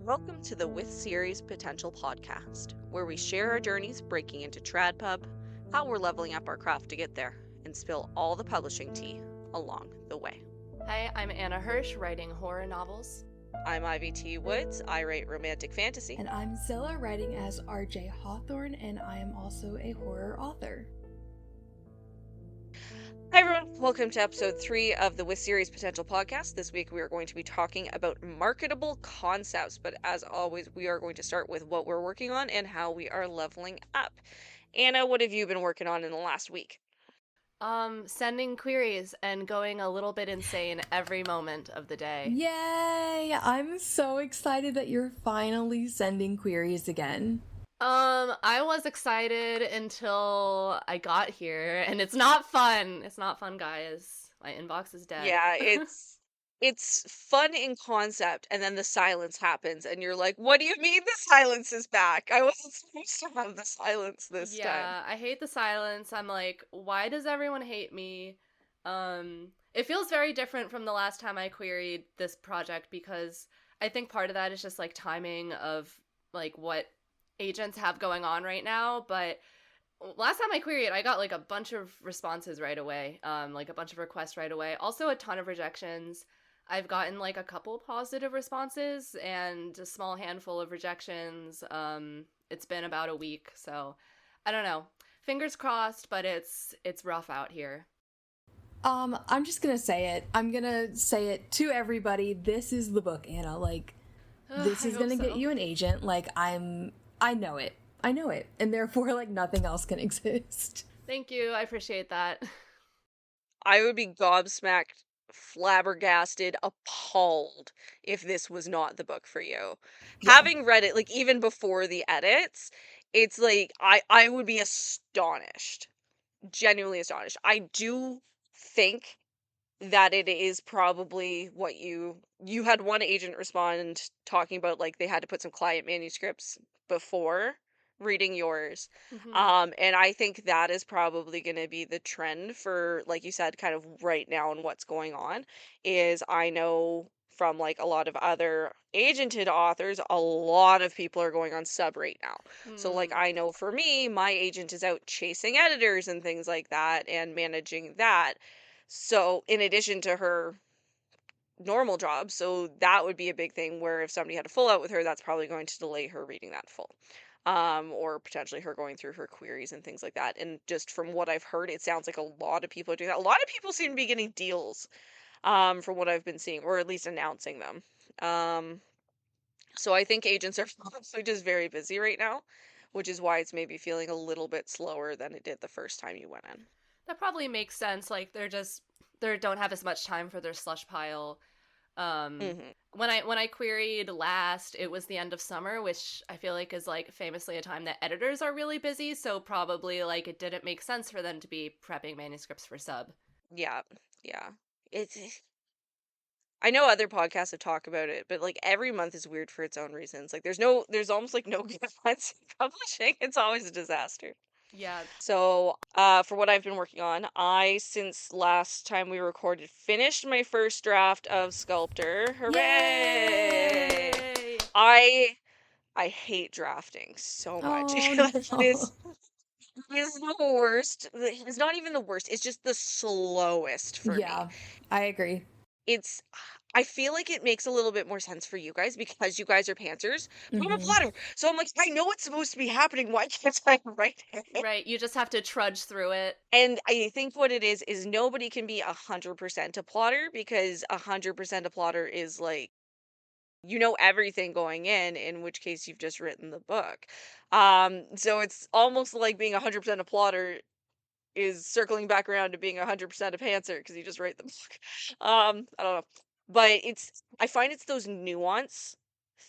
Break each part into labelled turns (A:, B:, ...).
A: Welcome to the With Series Potential podcast, where we share our journeys breaking into TradPub, how we're leveling up our craft to get there, and spill all the publishing tea along the way.
B: Hi, I'm Anna Hirsch, writing horror novels.
A: I'm Ivy T. Woods. I write romantic fantasy.
C: And I'm Zilla, writing as RJ Hawthorne, and I am also a horror author.
A: Hi everyone, welcome to episode 3 of the With Series Potential podcast. This week we are going to be talking about marketable concepts, but as always, we are going to start with what we're working on and how we are leveling up. Anna, what have you been working on in the last week?
B: Sending queries and going a little bit insane every moment of the day.
C: Yay! I'm so excited that you're finally sending queries again.
B: I was excited until I got here, and it's not fun. It's not fun, guys. My inbox is dead.
A: Yeah, it's fun in concept, and then the silence happens, and you're like, "What do you mean the silence is back? I wasn't supposed to have the silence this time."
B: Yeah, I hate the silence. I'm like, why does everyone hate me? It feels very different from the last time I queried this project because I think part of that is just like timing of like what agents have going on right now, but last time I queried, I got like a bunch of responses right away, like a bunch of requests right away. Also a ton of rejections. I've gotten like a couple positive responses and a small handful of rejections. It's been about a week, so I don't know. Fingers crossed, but it's rough out here.
C: I'm just gonna say it. I'm gonna say it to everybody. This is the book, Anna. Like, this is gonna get you an agent. Like, I know it. I know it. And therefore, like, nothing else can exist.
B: Thank you. I appreciate that.
A: I would be gobsmacked, flabbergasted, appalled if this was not the book for you.
C: Yeah.
A: Having read it, like, even before the edits, it's like, I would be astonished. Genuinely astonished. I do think that it is probably what you had one agent respond talking about, like, they had to put some client manuscripts before reading yours.
B: Mm-hmm.
A: And I think that is probably going to be the trend for, like you said, kind of right now and what's going on is I know from like a lot of other agented authors, a lot of people are going on sub right now. So like I know for me, my agent is out chasing editors and things like that and managing that. So in addition to her normal job, so that would be a big thing where if somebody had a full out with her, that's probably going to delay her reading that full. Or potentially her going through her queries and things like that. And just from what I've heard, it sounds like a lot of people are doing that. A lot of people seem to be getting deals, from what I've been seeing, or at least announcing them. So I think agents are also just very busy right now, which is why it's maybe feeling a little bit slower than it did the first time you went in.
B: That probably makes sense. Like they don't have as much time for their slush pile.
A: Mm-hmm.
B: When I queried last, it was the end of summer, which I feel like is like famously a time that editors are really busy, so probably like it didn't make sense for them to be prepping manuscripts for sub.
A: Yeah, yeah. It's I know other podcasts have talked about it, but like every month is weird for its own reasons. Like there's almost like no good months in publishing. It's always a disaster.
B: Yeah.
A: So, for what I've been working on, since last time we recorded, finished my first draft of Sculptor. Hooray!
B: Yay!
A: I hate drafting so much.
C: Oh,
A: It is
C: no.
A: it is the worst. It's not even the worst. It's just the slowest for me.
C: Yeah, I agree.
A: It's I feel like it makes a little bit more sense for you guys because you guys are pantsers. But I'm a
C: Mm-hmm.
A: plotter, so I'm like, I know what's supposed to be happening. Why can't I write it?
B: Right, you just have to trudge through it.
A: And I think what it is nobody can be 100% a plotter because 100% a plotter is like you know everything going in which case you've just written the book. So it's almost like being 100% a plotter is circling back around to being 100% a pantser because you just write the book. I don't know, but I find it's those nuance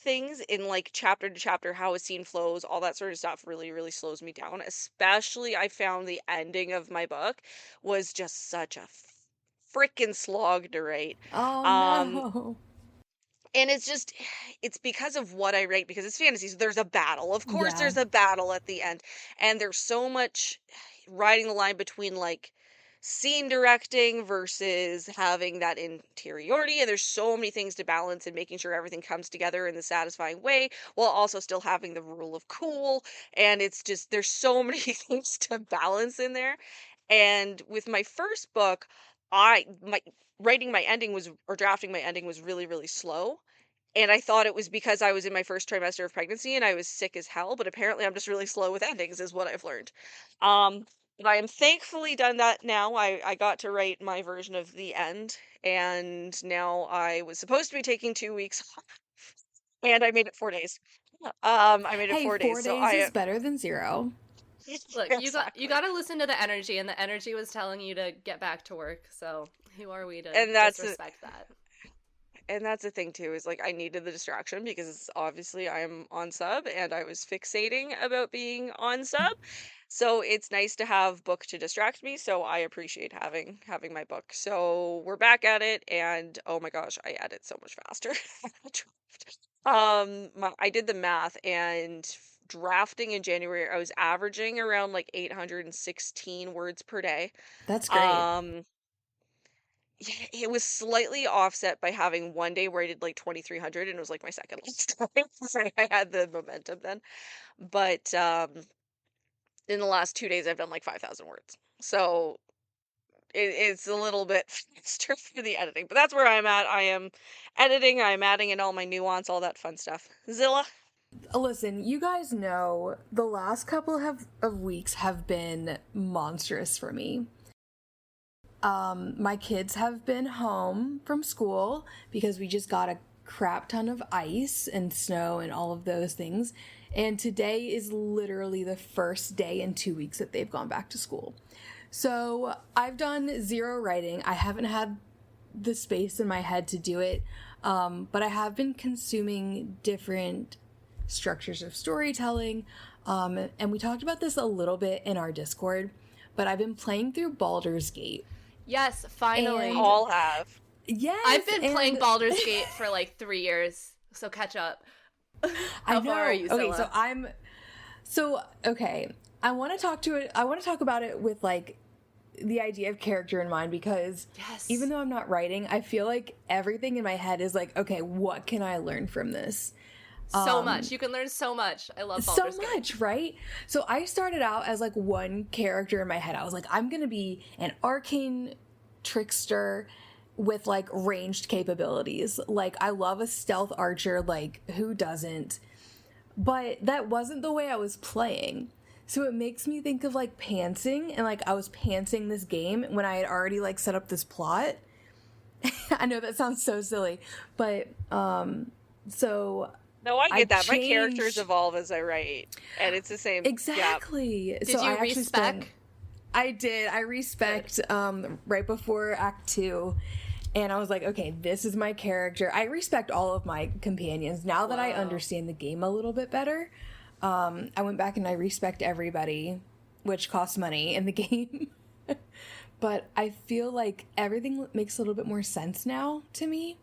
A: things in like chapter to chapter, how a scene flows, all that sort of stuff really, really slows me down. Especially, I found the ending of my book was just such a freaking slog to write.
C: Oh,
A: Um,
C: no.
A: and it's because of what I write, because it's fantasy, so there's a battle. Of course,
C: Yeah.
A: there's a battle at the end, and there's so much riding the line between like scene directing versus having that interiority. And there's so many things to balance and making sure everything comes together in the satisfying way while also still having the rule of cool. And it's just, there's so many things to balance in there. And with my first book, my writing my ending was, or drafting my ending was really, really slow. And I thought it was because I was in my first trimester of pregnancy and I was sick as hell, but apparently I'm just really slow with endings, is what I've learned. But I am thankfully done that now. I got to write my version of the end, and now I was supposed to be taking 2 weeks off, and I made it 4 days. I made it
C: Hey,
A: 4 days,
C: four
A: so
C: days
A: I
C: is better than zero.
B: Look, you
A: exactly.
B: got to listen to the energy, and the energy was telling you to get back to work. So who are we to
A: And that's
B: disrespect that?
A: And that's the thing too, is like I needed the distraction because obviously I'm on sub and I was fixating about being on sub. So it's nice to have book to distract me. So I appreciate having my book. So we're back at it, and oh my gosh, I edit so much faster. I did the math, and drafting in January, I was averaging around like 816 words per day.
C: That's great.
A: Um yeah, it was slightly offset by having one day where I did like 2,300, and it was like my second last time. So I had the momentum then. But in the last 2 days, I've done like 5,000 words. So it's a little bit faster for the editing, but that's where I'm at. I am editing, I'm adding in all my nuance, all that fun stuff. Zilla?
C: Listen, you guys know the last couple of weeks have been monstrous for me. My kids have been home from school because we just got a crap ton of ice and snow and all of those things. And today is literally the first day in 2 weeks that they've gone back to school. So I've done zero writing. I haven't had the space in my head to do it, but I have been consuming different structures of storytelling. And we talked about this a little bit in our Discord, but I've been playing through Baldur's Gate.
B: Yes, finally.
A: We
C: And
A: all have.
C: yes,
B: I've been playing
C: and
B: Baldur's Gate for like 3 years, so catch up.
C: I
B: How
C: know.
B: far are you,
C: Okay,
B: Zilla?
C: okay. I want to talk to it. I want to talk about it with like the idea of character in mind, because
B: Yes.
C: even though I'm not writing, I feel like everything in my head is like, okay, what can I learn from this?
B: So much. You can learn so much. I love
C: So
B: Baldur's Gate.
C: much, right? So I started out as like one character in my head. I was like, I'm gonna be an arcane trickster with like ranged capabilities. Like, I love a stealth archer, like, who doesn't? But that wasn't the way I was playing. So it makes me think of like pantsing, and like I was pantsing this game when I had already like set up this plot. I know that sounds so silly, but so
A: No, I
C: I
A: get that. My characters
C: changed
A: evolve as I write, and it's the same. Yeah.
C: exactly.
B: Did
C: So
B: you
C: I actually
B: respec?
C: I did. I respect right before Act 2. And I was like, okay, this is my character. I respect all of my companions. Now that I
B: Wow.
C: understand the game a little bit better, I went back and I respect everybody, which costs money in the game. But I feel like everything makes a little bit more sense now to me.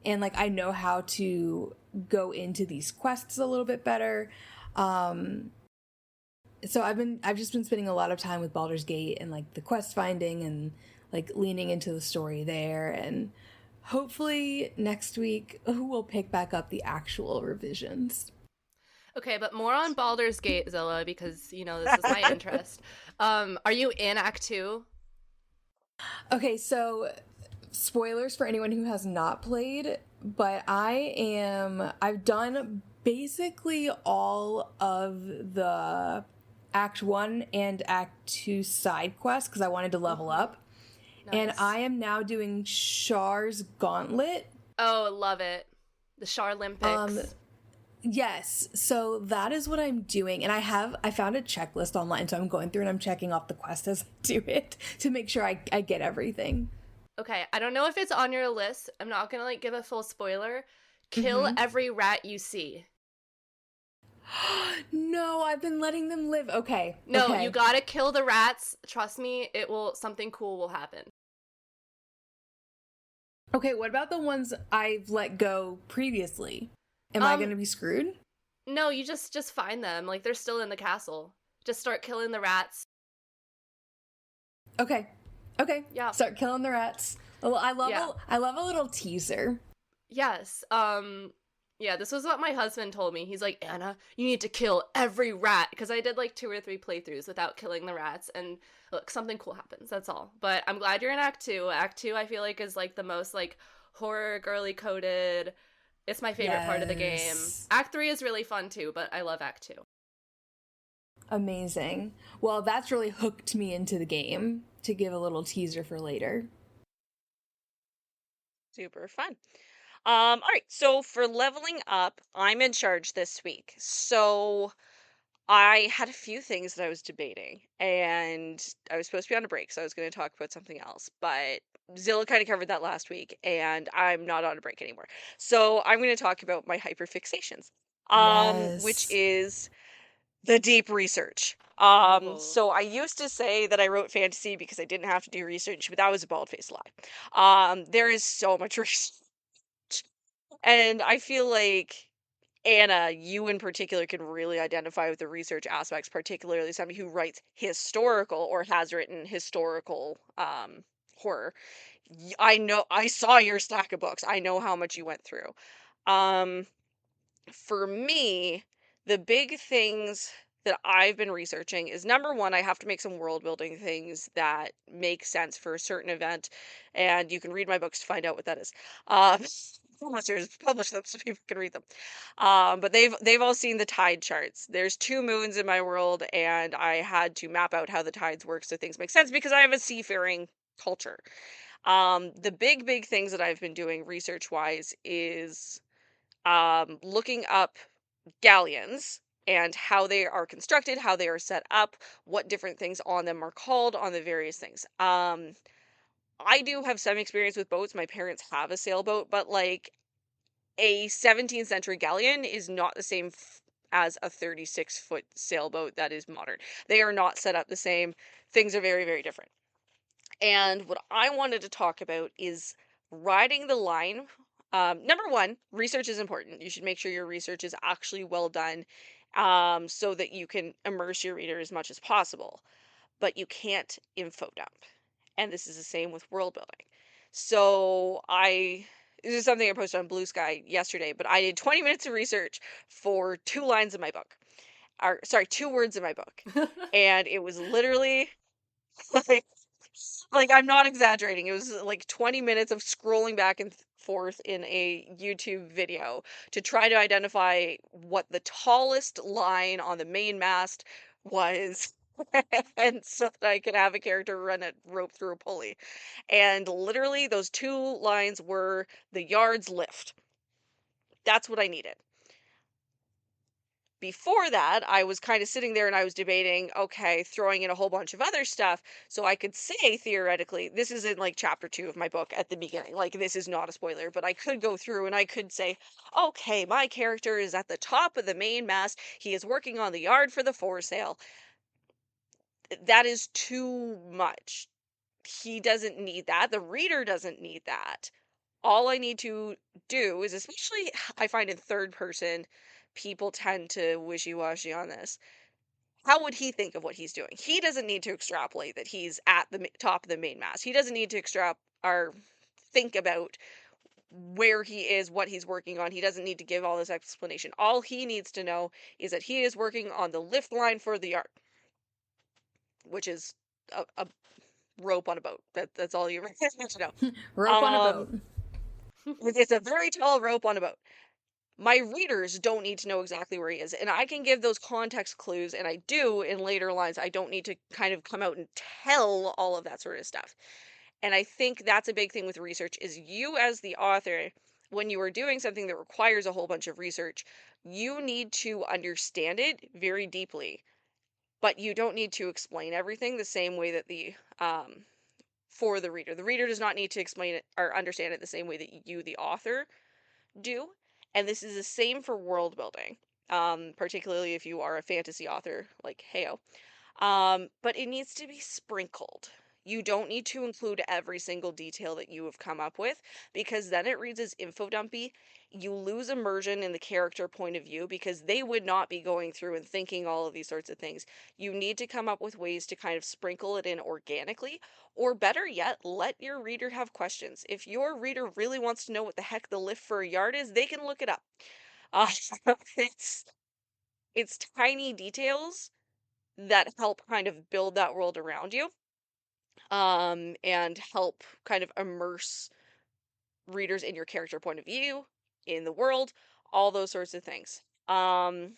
C: And like I know how to go into these quests a little bit better. So I've just been spending a lot of time with Baldur's Gate and like the quest finding and like leaning into the story there, and hopefully next week we'll pick back up the actual revisions.
B: Okay, but more on Baldur's Gate, Zilla, because you know this is my interest. Are you in Act 2?
C: Okay, so spoilers for anyone who has not played, but I've done basically all of the Act 1 and Act 2 side quests because I wanted to level up. And
B: Nice.
C: I am now doing Char's Gauntlet.
B: Oh, love it. The Charlympics.
C: Yes, so that is what I'm doing. And I found a checklist online, so I'm going through and I'm checking off the quest as I do it to make sure I get everything.
B: Okay, I don't know if it's on your list. I'm not gonna like give a full spoiler. Kill every rat you see.
C: No, I've been letting them live. Okay.
B: No,
C: okay.
B: you gotta kill the rats. Trust me, something cool will happen.
C: Okay, what about the ones I've let go previously? Am I going to be screwed?
B: No, you just find them. Like they're still in the castle. Just start killing the rats.
C: Okay. Okay,
B: Yeah.
C: start killing the rats. Well,
B: Yeah.
C: I love a little teaser.
B: Yes. Yeah, this was what my husband told me. He's like, "Anna, you need to kill every rat," because I did like 2 or 3 playthroughs without killing the rats, and look, something cool happens. That's all. But I'm glad you're in Act 2. Act 2 I feel like is like the most like horror girly coded. It's my favorite part of the game.
C: Yes.
B: Act 3 is really fun too, but I love Act 2.
C: Amazing. Well, that's really hooked me into the game to give a little teaser for later.
A: Super fun. All right, so for leveling up, I'm in charge this week. So I had a few things that I was debating, and I was supposed to be on a break, so I was going to talk about something else, but Zilla kind of covered that last week, and I'm not on a break anymore. So I'm going to talk about my hyperfixations, which
C: Yes.
A: is the deep research.
B: Oh.
A: So I used to say that I wrote fantasy because I didn't have to do research, but that was a bald-faced lie. There is so much research, and I feel like Anna, you in particular can really identify with the research aspects, particularly somebody who writes historical or has written historical horror. I know, I saw your stack of books. I know how much you went through. Um, for me, the big things that I've been researching is number one, I have to make some world building things that make sense for a certain event, and you can read my books to find out what that is. Um, Publishers publish them so people can read them. But they've all seen the tide charts. There's 2 moons in my world, and I had to map out how the tides work so things make sense because I have a seafaring culture. The big things that I've been doing research wise is looking up galleons and how they are constructed, how they are set up, what different things on them are called on the various things. I do have some experience with boats. My parents have a sailboat, but like a 17th century galleon is not the same as a 36-foot sailboat that is modern. They are not set up the same. Things are very different. And what I wanted to talk about is riding the line. Number one, research is important. You should make sure your research is actually well done, so that you can immerse your reader as much as possible. But you can't info dump. And this is the same with world building. So this is something I posted on Blue Sky yesterday, but I did 20 minutes of research for 2 lines in my book. Or sorry, 2 words in my book. And it was literally like I'm not exaggerating. It was like 20 minutes of scrolling back and forth in a YouTube video to try to identify what the tallest line on the main mast was. And so that I could have a character run a rope through a pulley. And literally, those 2 lines were the yards lift. That's what I needed. Before that, I was kind of sitting there and I was debating, okay, throwing in a whole bunch of other stuff. So I could say theoretically, this is in like chapter 2 of my book at the beginning. Like, this is not a spoiler, but I could go through and I could say, okay, my character is at the top of the main mast. He is working on the yard for the foresail. That is too much. He doesn't need that. The reader doesn't need that. All I need to do is, especially I find in third person, people tend to wishy-washy on this. How would he think of what he's doing? He doesn't need to extrapolate that he's at the top of the main mast. He doesn't need to or think about where he is, what he's working on. He doesn't need to give all this explanation. All he needs to know is that he is working on the lift line for the yard, which is a rope on a boat. That's all you really need to know.
C: Rope on a
A: Um,
C: boat.
A: it's a very tall rope on a boat. My readers don't need to know exactly where he is, and I can give those context clues, and I do in later lines. I don't need to kind of come out and tell all of that sort of stuff. And I think that's a big thing with research is you as the author, when you are doing something that requires a whole bunch of research, you need to understand it very deeply, but you don't need to explain everything the same way that for the reader. The reader does not need to explain it or understand it the same way that you, the author, do. And this is the same for world building, particularly if you are a fantasy author like Heyo. But it needs to be sprinkled. You don't need to include every single detail that you have come up with, because then it reads as info dumpy. You lose immersion in the character point of view because they would not be going through and thinking all of these sorts of things. You need to come up with ways to kind of sprinkle it in organically, or better yet, let your reader have questions. If your reader really wants to know what the heck the lift for a yard is, they can look it up. Uh, it's it's tiny details that help kind of build that world around you, and help kind of immerse readers in your character point of view, in the world, all those sorts of things. Thoughts?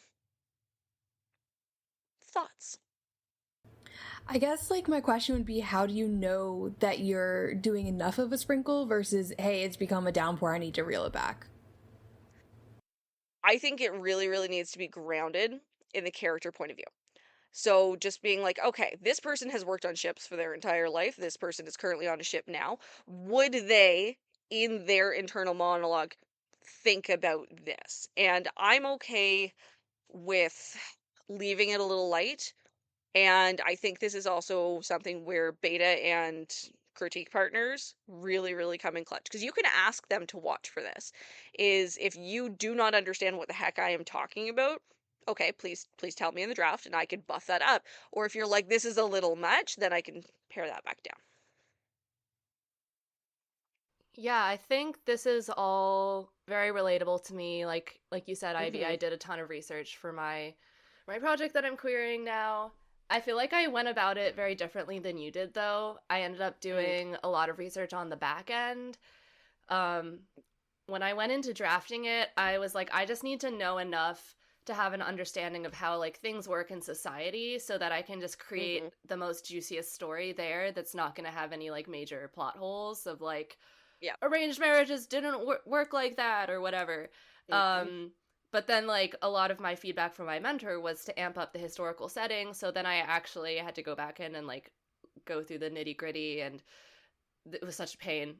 C: I guess like my question would be, how do you know that you're doing enough of a sprinkle versus, hey, it's become a downpour, I need to reel it back?
A: I think it really, really needs to be grounded in the character point of view. So just being like, okay, this person has worked on ships for their entire life. This person is currently on a ship now. Would they, in their internal monologue, think about this? And I'm okay with leaving it a little light. And I think this is also something where beta and critique partners really, really come in clutch, because you can ask them to watch for this. Is if you do not understand what the heck I am talking about, okay, please tell me in the draft and I can buff that up. Or if you're like, this is a little much, then I can pare that back down.
B: Yeah, I think this is all very relatable to me. Like you said, Ivy,
A: Mm-hmm.
B: I did a ton of research for my project that I'm querying now. I feel like I went about it very differently than you did though. I ended up
A: Mm,
B: doing a lot of research on the back end. Um when I went into drafting it, I was like, I just need to know enough to have an understanding of how like things work in society so that I can just
A: mm-hmm.
B: create the most juiciest story there that's not going to have any like major plot holes of like
A: Yeah.
B: arranged marriages didn't work like that or whatever.
A: Mm-hmm.
B: But then like a lot of my feedback from my mentor was to amp up the historical setting, so then I actually had to go back in and like go through the nitty-gritty, and it was such a pain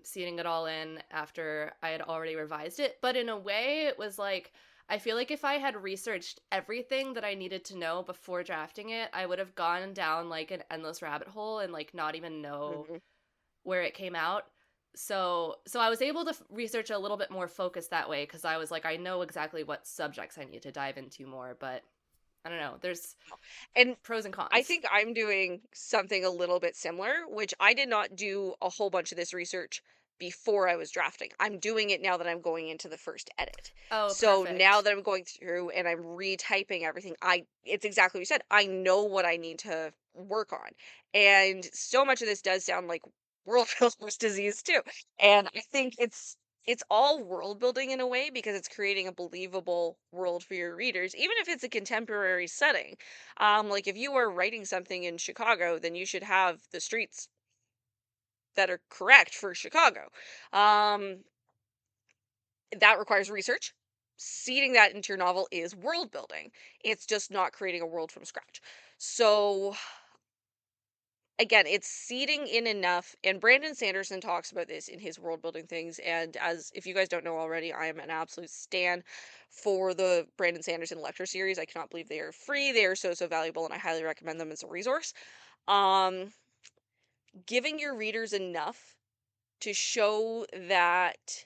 B: seeing it all in after I had already revised it. But in a way it was like, I feel like if I had researched everything that I needed to know before drafting it, I would have gone down like an endless rabbit hole and like not even know
A: Mm-hmm.
B: where it came out. So I was able to research a little bit more focused that way, because I was like, I know exactly what subjects I need to dive into more. But I don't know, there's
A: And
B: pros and
A: I
B: cons.
A: think I'm doing something a little bit similar, which I did not do a whole bunch of this research before I was drafting. I'm doing it now that I'm going into the first edit.
B: Oh,
A: So now
B: perfect.
A: that I'm going through and I'm retyping everything, it's exactly what you said. I know what I need to work on. And so much of this does sound like world builder's disease too. And I think it's all world building in a way, because it's creating a believable world for your readers, even if it's a contemporary setting. Like if you are writing something in Chicago, then you should have the streets that are correct for Chicago. Um, that requires research. Seeding that into your novel is world building. It's just not creating a world from scratch. So again, it's seeding in enough, and Brandon Sanderson talks about this in his world building things. And as if you guys don't know already, I am an absolute stan for the Brandon Sanderson lecture series. I cannot believe they are free. They are so valuable, and I highly recommend them as a resource. Um, Giving your readers enough to show that,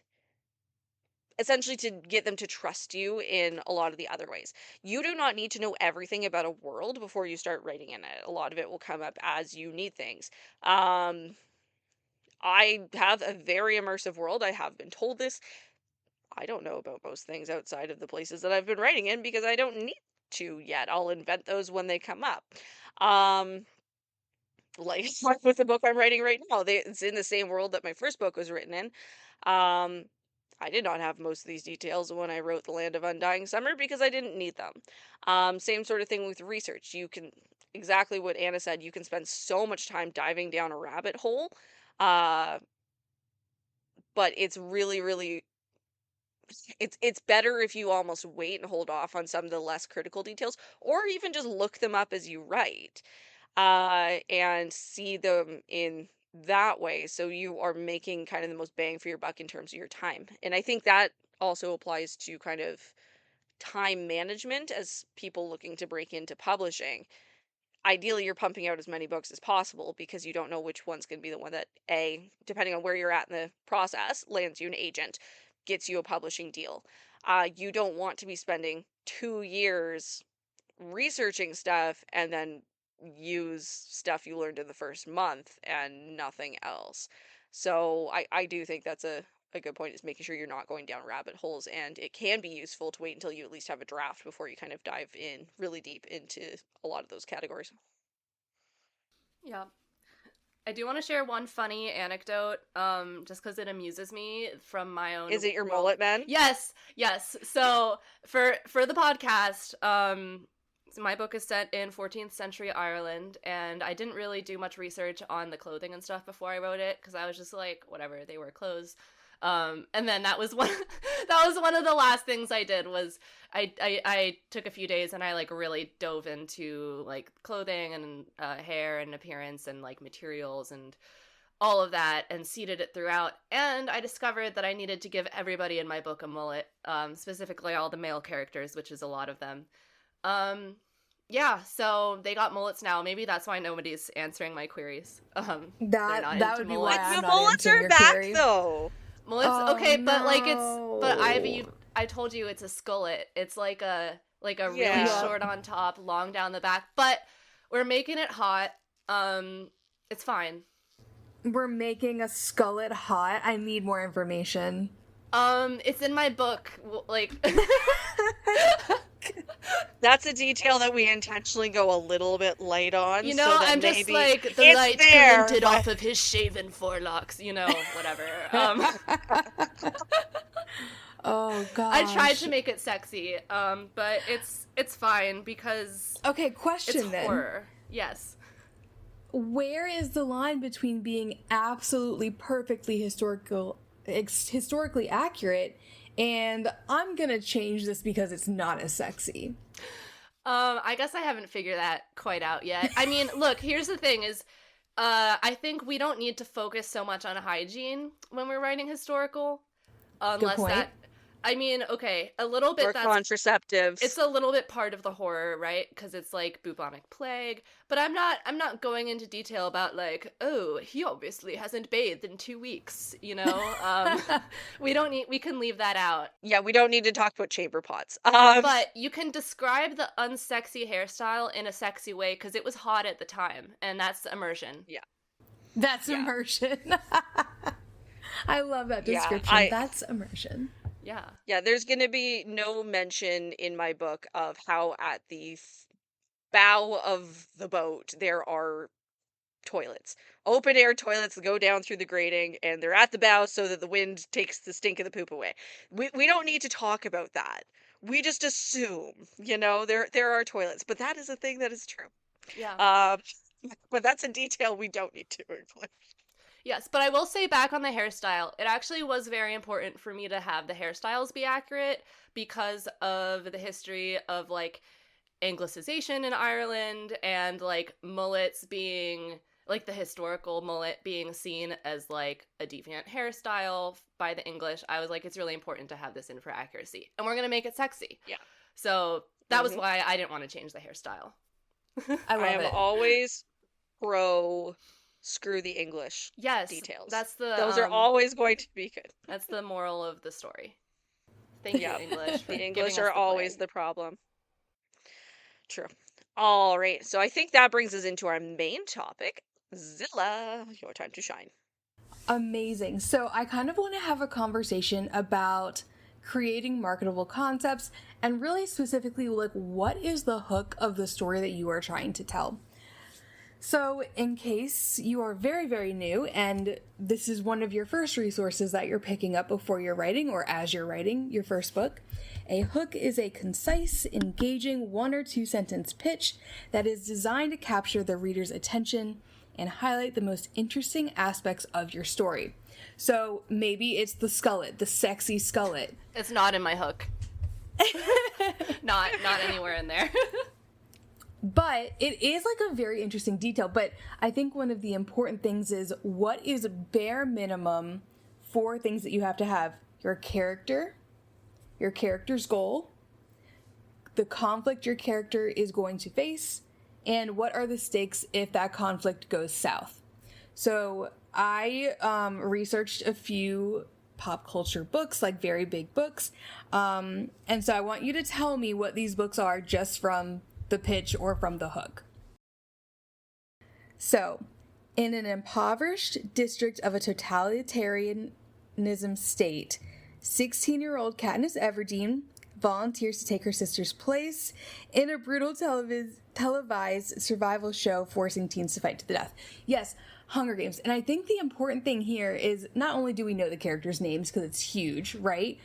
A: essentially to get them to trust you in a lot of the other ways. You do not need to know everything about a world before you start writing in it. A lot of it will come up as you need things. Um, I have a very immersive world. I have been told this. I don't know about most things outside of the places that I've been writing in because I don't need to yet. I'll invent those when they come up. Um, like like with the book I'm writing right now, it's in the same world that my first book was written in. Um, I did not have most of these details when I wrote The Land of Undying Summer because I didn't need them. Same sort of thing with research. You can, exactly what Anna said, you can spend so much time diving down a rabbit hole. Uh, but it's really, really, it's better if you almost wait and hold off on some of the less critical details, or even just look them up as you write, and see them in that way. So you are making kind of the most bang for your buck in terms of your time. And I think that also applies to kind of time management as people looking to break into publishing. ideally you're pumping out as many books as possible because you don't know which one's going to be the one that, A, depending on where you're at in the process, lands you an agent, gets you a publishing deal. You don't want to be spending 2 years researching stuff and then use stuff you learned in the first month and nothing else. So I do think that's a good point, is making sure you're not going down rabbit holes, and it can be useful to wait until you at least have a draft before you kind of dive in really deep into a lot of those categories.
B: Yeah. I do want to share one funny anecdote, just because it amuses me from my own
A: Is it your
B: world.
A: mullet, man?
B: Yes, yes. So for the podcast, so my book is set in 14th century Ireland, and I didn't really do much research on the clothing and stuff before I wrote it, because I was just like, whatever, they wear clothes. And then that was one of the last things I did was I took a few days and I like really dove into like clothing and hair and appearance and like materials and all of that and seeded it throughout. And I discovered that I needed to give everybody in my book a mullet, specifically all the male characters, which is a lot of them. Yeah, so they got mullets now. Maybe that's why nobody's answering my queries.
C: That would be why
A: But
C: I'm
A: the
C: not
A: mullets
C: answering
A: are
C: your
A: back
C: query.
A: though.
B: Mullets,
C: Oh,
B: okay, but like
C: no.
B: but Ivy, I told you it's a skullet. It's like a really
A: Yeah.
B: short on top, long down the back. But we're making it hot. It's fine.
C: We're making a skullet hot. I need more information.
B: It's in my book. Like,
A: That's a detail that we intentionally go a little bit light on.
B: you know,
A: so that
B: I'm just
A: maybe
B: like the
A: it's
B: light
A: there,
B: glinted
A: but-
B: off of his shaven forelocks. You know, whatever.
C: Oh gosh.
B: I tried to make it sexy, but it's fine because
C: Okay,
B: it's
C: question then.
B: horror. Yes.
C: Where is the line between being absolutely perfectly historically accurate and I'm gonna change this because it's not as sexy?
B: I guess I haven't figured that quite out yet. I mean, look, here's the thing is, I think we don't need to focus so much on hygiene when we're writing historical. Unless
C: point.
B: that, I mean, okay, a little bit
A: or
B: that's,
A: contraceptives.
B: it's a little bit part of the horror, right? Because it's like bubonic plague, but I'm not going into detail about like, oh, he obviously hasn't bathed in 2 weeks, you know? We can leave that out.
A: Yeah, we don't need to talk about chamber pots.
B: But you can describe the unsexy hairstyle in a sexy way because it was hot at the time, and that's immersion.
C: That's
A: Yeah.
C: immersion. I love that
A: Yeah,
C: description. That's immersion.
B: Yeah.
A: Yeah, there's going to be no mention in my book of how at the bow of the boat there are toilets. Open air toilets that go down through the grating, and they're at the bow so that the wind takes the stink of the poop away. We don't need to talk about that. We just assume, there are toilets, but that is a thing that is true.
B: Yeah.
A: But that's a detail we don't need to include.
B: Yes, but I will say back on the hairstyle, it actually was very important for me to have the hairstyles be accurate because of the history of like Anglicization in Ireland and like mullets being like the historical mullet being seen as like a deviant hairstyle by the English. I was like, it's really important to have this in for accuracy, and we're gonna make it sexy.
A: Yeah.
B: So that was why I didn't want to change the hairstyle.
C: I love
A: I am
C: it.
A: always pro screw the English
B: Yes,
A: details.
B: that's the
A: Those are always going to be good.
B: that's the moral of the story. Thank
A: Yeah.
B: you, English. For
A: The
B: giving
A: English
B: us
A: are
B: the
A: always
B: plague.
A: the problem. True. All right. So I think that brings us into our main topic. Zilla, your time to shine.
C: Amazing. So I kind of want to have a conversation about creating marketable concepts and really specifically like what is the hook of the story that you are trying to tell. So in case you are very, very new and this is one of your first resources that you're picking up before you're writing or as you're writing your first book, a hook is a concise, engaging 1 or 2 sentence pitch that is designed to capture the reader's attention and highlight the most interesting aspects of your story. So maybe it's the skullet, the sexy skullet.
B: It's not in my hook. not anywhere in there.
C: But it is like a very interesting detail. But I think one of the important things is what is bare minimum 4 things that you have to have: your character, your character's goal, the conflict your character is going to face, And what are the stakes if that conflict goes south? So I researched a few pop culture books, like very big books. And so I want you to tell me what these books are just from the pitch or from the hook. So, in an impoverished district of a totalitarianism state, 16-year-old Katniss Everdeen volunteers to take her sister's place in a brutal televised survival show forcing teens to fight to the death. Yes, Hunger Games. And I think the important thing here is not only do we know the characters' names because it's huge, right?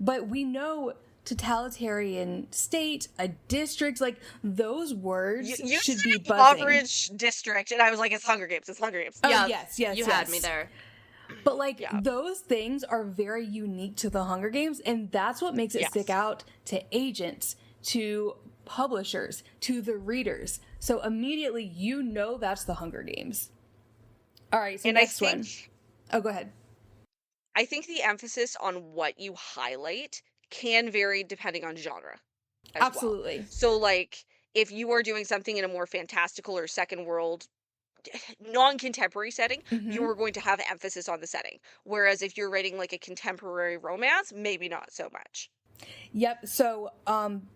C: But we know totalitarian state, a district, like those words
A: You
C: should
A: said
C: be buzzing.
A: impoverished district, and I was like, it's Hunger Games. It's Hunger Games.
C: Oh,
B: Yeah,
C: yes,
B: you had me there.
C: But like those things are very unique to the Hunger Games, and that's what makes it stick out to agents, to publishers, to the readers. So immediately you know that's the Hunger Games. All right, so next one. Oh, go ahead.
A: I think the emphasis on what you highlight can vary depending on genre as
C: Absolutely.
A: well. So like if you are doing something in a more fantastical or second world non-contemporary setting, you are going to have emphasis on the setting. Whereas if you're writing like a contemporary romance, maybe not so much.
C: Yep. So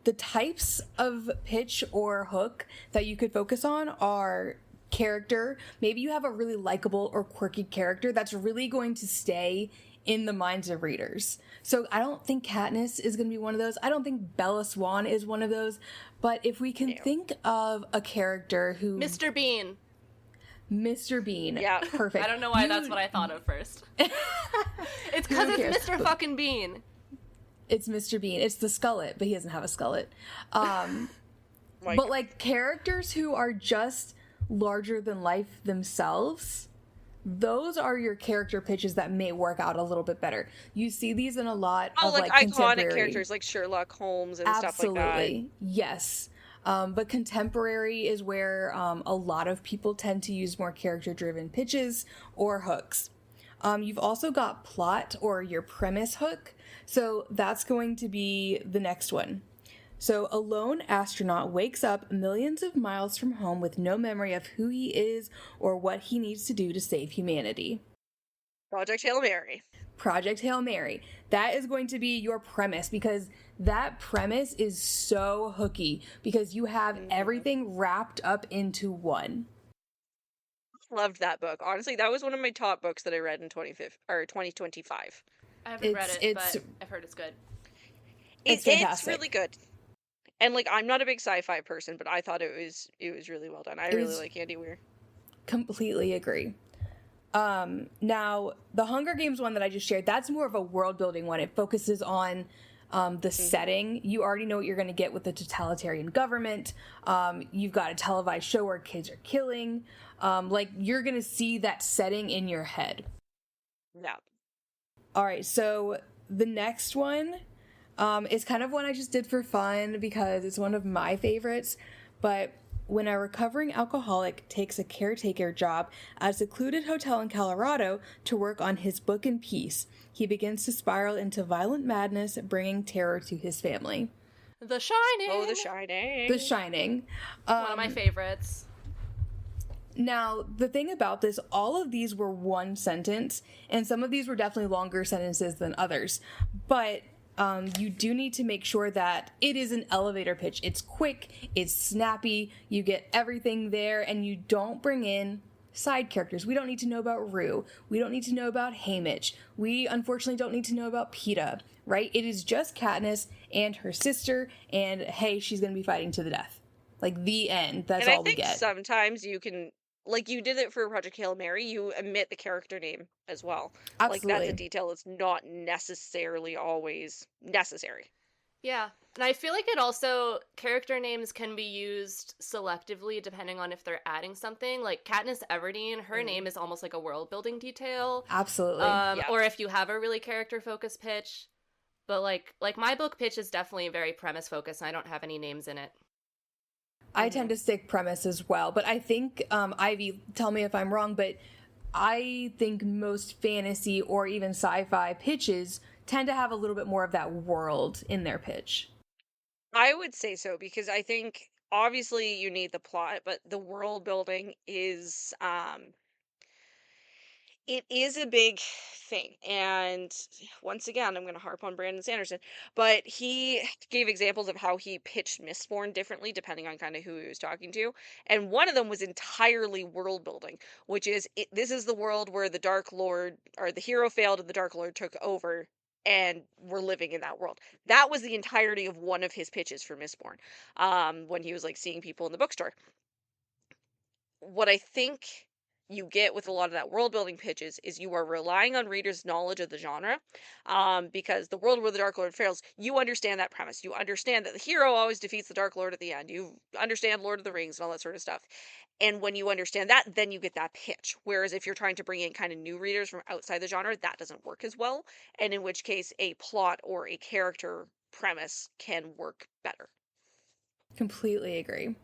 C: the types of pitch or hook that you could focus on are character. Maybe you have a really likable or quirky character that's really going to stay in the minds of readers. So I don't think Katniss is going to be one of those. I don't think Bella Swan is one of those. But if we can think of a character who...
B: Mr. Bean.
C: Mr. Bean.
A: Yeah.
C: Perfect.
B: I don't know why that's what I thought of first. It's because it's Mr. fucking Bean.
C: It's Mr. Bean. It's the skullet, but he doesn't have a skullet. But like characters who are just larger than life themselves, those are your character pitches that may work out a little bit better. You see these in a lot of like
A: iconic characters like Sherlock Holmes and stuff like that.
C: Absolutely. Yes. But contemporary is where a lot of people tend to use more character-driven pitches or hooks. You've also got plot or your premise hook. So that's going to be the next one. So a lone astronaut wakes up millions of miles from home with no memory of who he is or what he needs to do to save humanity.
A: Project Hail Mary.
C: Project Hail Mary. That is going to be your premise because that premise is so hooky because you have everything wrapped up into one.
A: Loved that book. Honestly, that was one of my top books that I read in 2025.
B: I haven't read it, but I've heard it's good.
C: It's
A: really good. And like I'm not a big sci-fi person, but I thought it was really well done. I really like Andy Weir.
C: Completely agree. Now, the Hunger Games one that I just shared, that's more of a world-building one. It focuses on the setting. You already know what you're going to get with the totalitarian government. You've got a televised show where kids are killing. Like, you're going to see that setting in your head.
A: Yeah.
C: All right, so the next one is kind of one I just did for fun because it's one of my favorites, but when a recovering alcoholic takes a caretaker job at a secluded hotel in Colorado to work on his book in peace, he begins to spiral into violent madness, bringing terror to his family.
B: The Shining!
A: Oh, The Shining.
C: The Shining.
B: One of my favorites.
C: Now, the thing about this, all of these were one sentence, and some of these were definitely longer sentences than others, but you do need to make sure that it is an elevator pitch. It's quick, it's snappy, you get everything there, and you don't bring in side characters. We don't need to know about Rue. We don't need to know about Haymitch. We, unfortunately, don't need to know about Peeta, right? It is just Katniss and her sister, and hey, she's going to be fighting to the death. Like, the end. That's all we get.
A: And I think sometimes you can, like you did it for Project Hail Mary, you omit the character name as well.
C: Absolutely.
A: Like, that's a detail that's not necessarily always necessary.
B: Yeah. And I feel like it also, character names can be used selectively depending on if they're adding something. Like Katniss Everdeen, her name is almost like a world building detail.
C: Absolutely.
B: Or if you have a really character focused pitch. But like my book pitch is definitely very premise focused and I don't have any names in it.
C: I tend to stick premise as well, but I think, Ivy, tell me if I'm wrong, but I think most fantasy or even sci-fi pitches tend to have a little bit more of that world in their pitch.
A: I would say so, because I think obviously you need the plot, but the world building is it is a big thing. And once again, I'm going to harp on Brandon Sanderson, but he gave examples of how he pitched Mistborn differently depending on kind of who he was talking to. And one of them was entirely world building, which is this is the world where the Dark Lord, or the hero failed and the Dark Lord took over. And we're living in that world. That was the entirety of one of his pitches for Mistborn, when he was like seeing people in the bookstore. What I think you get with a lot of that world building pitches is you are relying on readers' knowledge of the genre, because the world where the Dark Lord fails, you understand that premise. You understand that the hero always defeats the Dark Lord at the end. You understand Lord of the Rings and all that sort of stuff. And when you understand that, then you get that pitch. Whereas if you're trying to bring in kind of new readers from outside the genre, that doesn't work as well. And in which case, a plot or a character premise can work better.
C: Completely agree.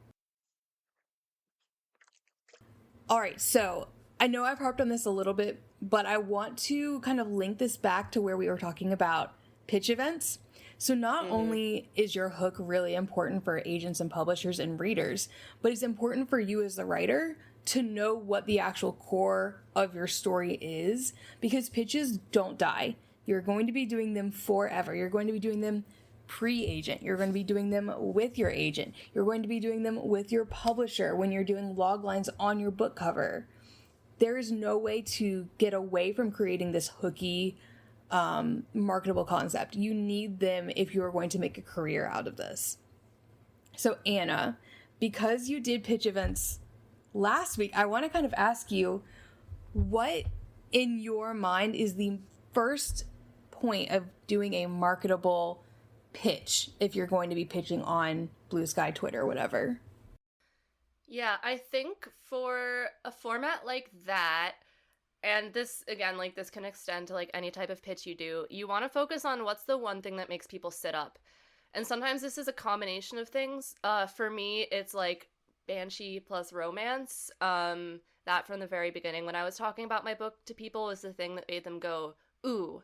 C: All right, so I know I've harped on this a little bit, but I want to kind of link this back to where we were talking about pitch events. So not only is your hook really important for agents and publishers and readers, but it's important for you as the writer to know what the actual core of your story is, because pitches don't die. You're going to be doing them forever. You're going to be doing them pre-agent. You're going to be doing them with your agent. You're going to be doing them with your publisher when you're doing log lines on your book cover. There is no way to get away from creating this hooky, marketable concept. You need them if you are going to make a career out of this. So Anna, because you did pitch events last week, I want to kind of ask you, what in your mind is the first point of doing a marketable pitch if you're going to be pitching on Blue Sky, Twitter, whatever?
B: Yeah, I think for a format like that, and this, again, like this can extend to like any type of pitch you do, you want to focus on what's the one thing that makes people sit up. And sometimes this is a combination of things. For me, it's like Banshee plus romance. That from the very beginning, when I was talking about my book to people, was the thing that made them go, ooh.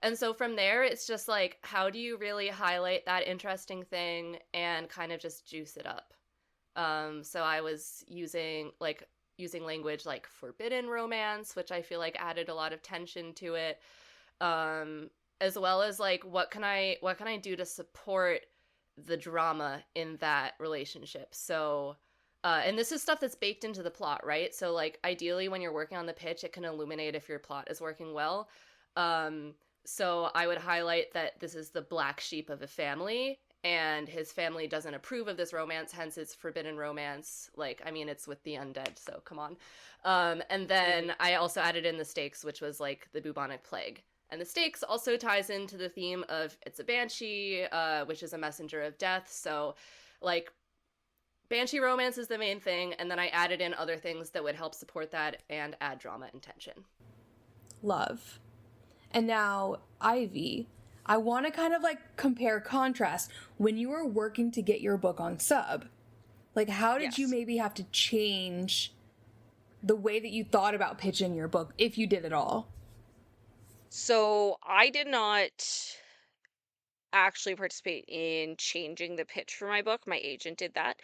B: And so from there, it's just like, how do you really highlight that interesting thing and kind of just juice it up? So I was using language like forbidden romance, which I feel like added a lot of tension to it, as well as like what can I do to support the drama in that relationship. So, and this is stuff that's baked into the plot, right? So like ideally when you're working on the pitch, it can illuminate if your plot is working well. So I would highlight that this is the black sheep of a family, and his family doesn't approve of this romance, hence it's forbidden romance. Like, I mean, it's with the undead, so come on. And then I also added in the stakes, which was like the bubonic plague. And the stakes also ties into the theme of it's a banshee, which is a messenger of death. So, like, banshee romance is the main thing, and then I added in other things that would help support that and add drama and tension.
C: Love. And now, Ivy, I want to kind of like compare contrast. When you were working to get your book on sub, like how did you maybe have to change the way that you thought about pitching your book, if you did at all?
A: So I did not actually participate in changing the pitch for my book. My agent did that.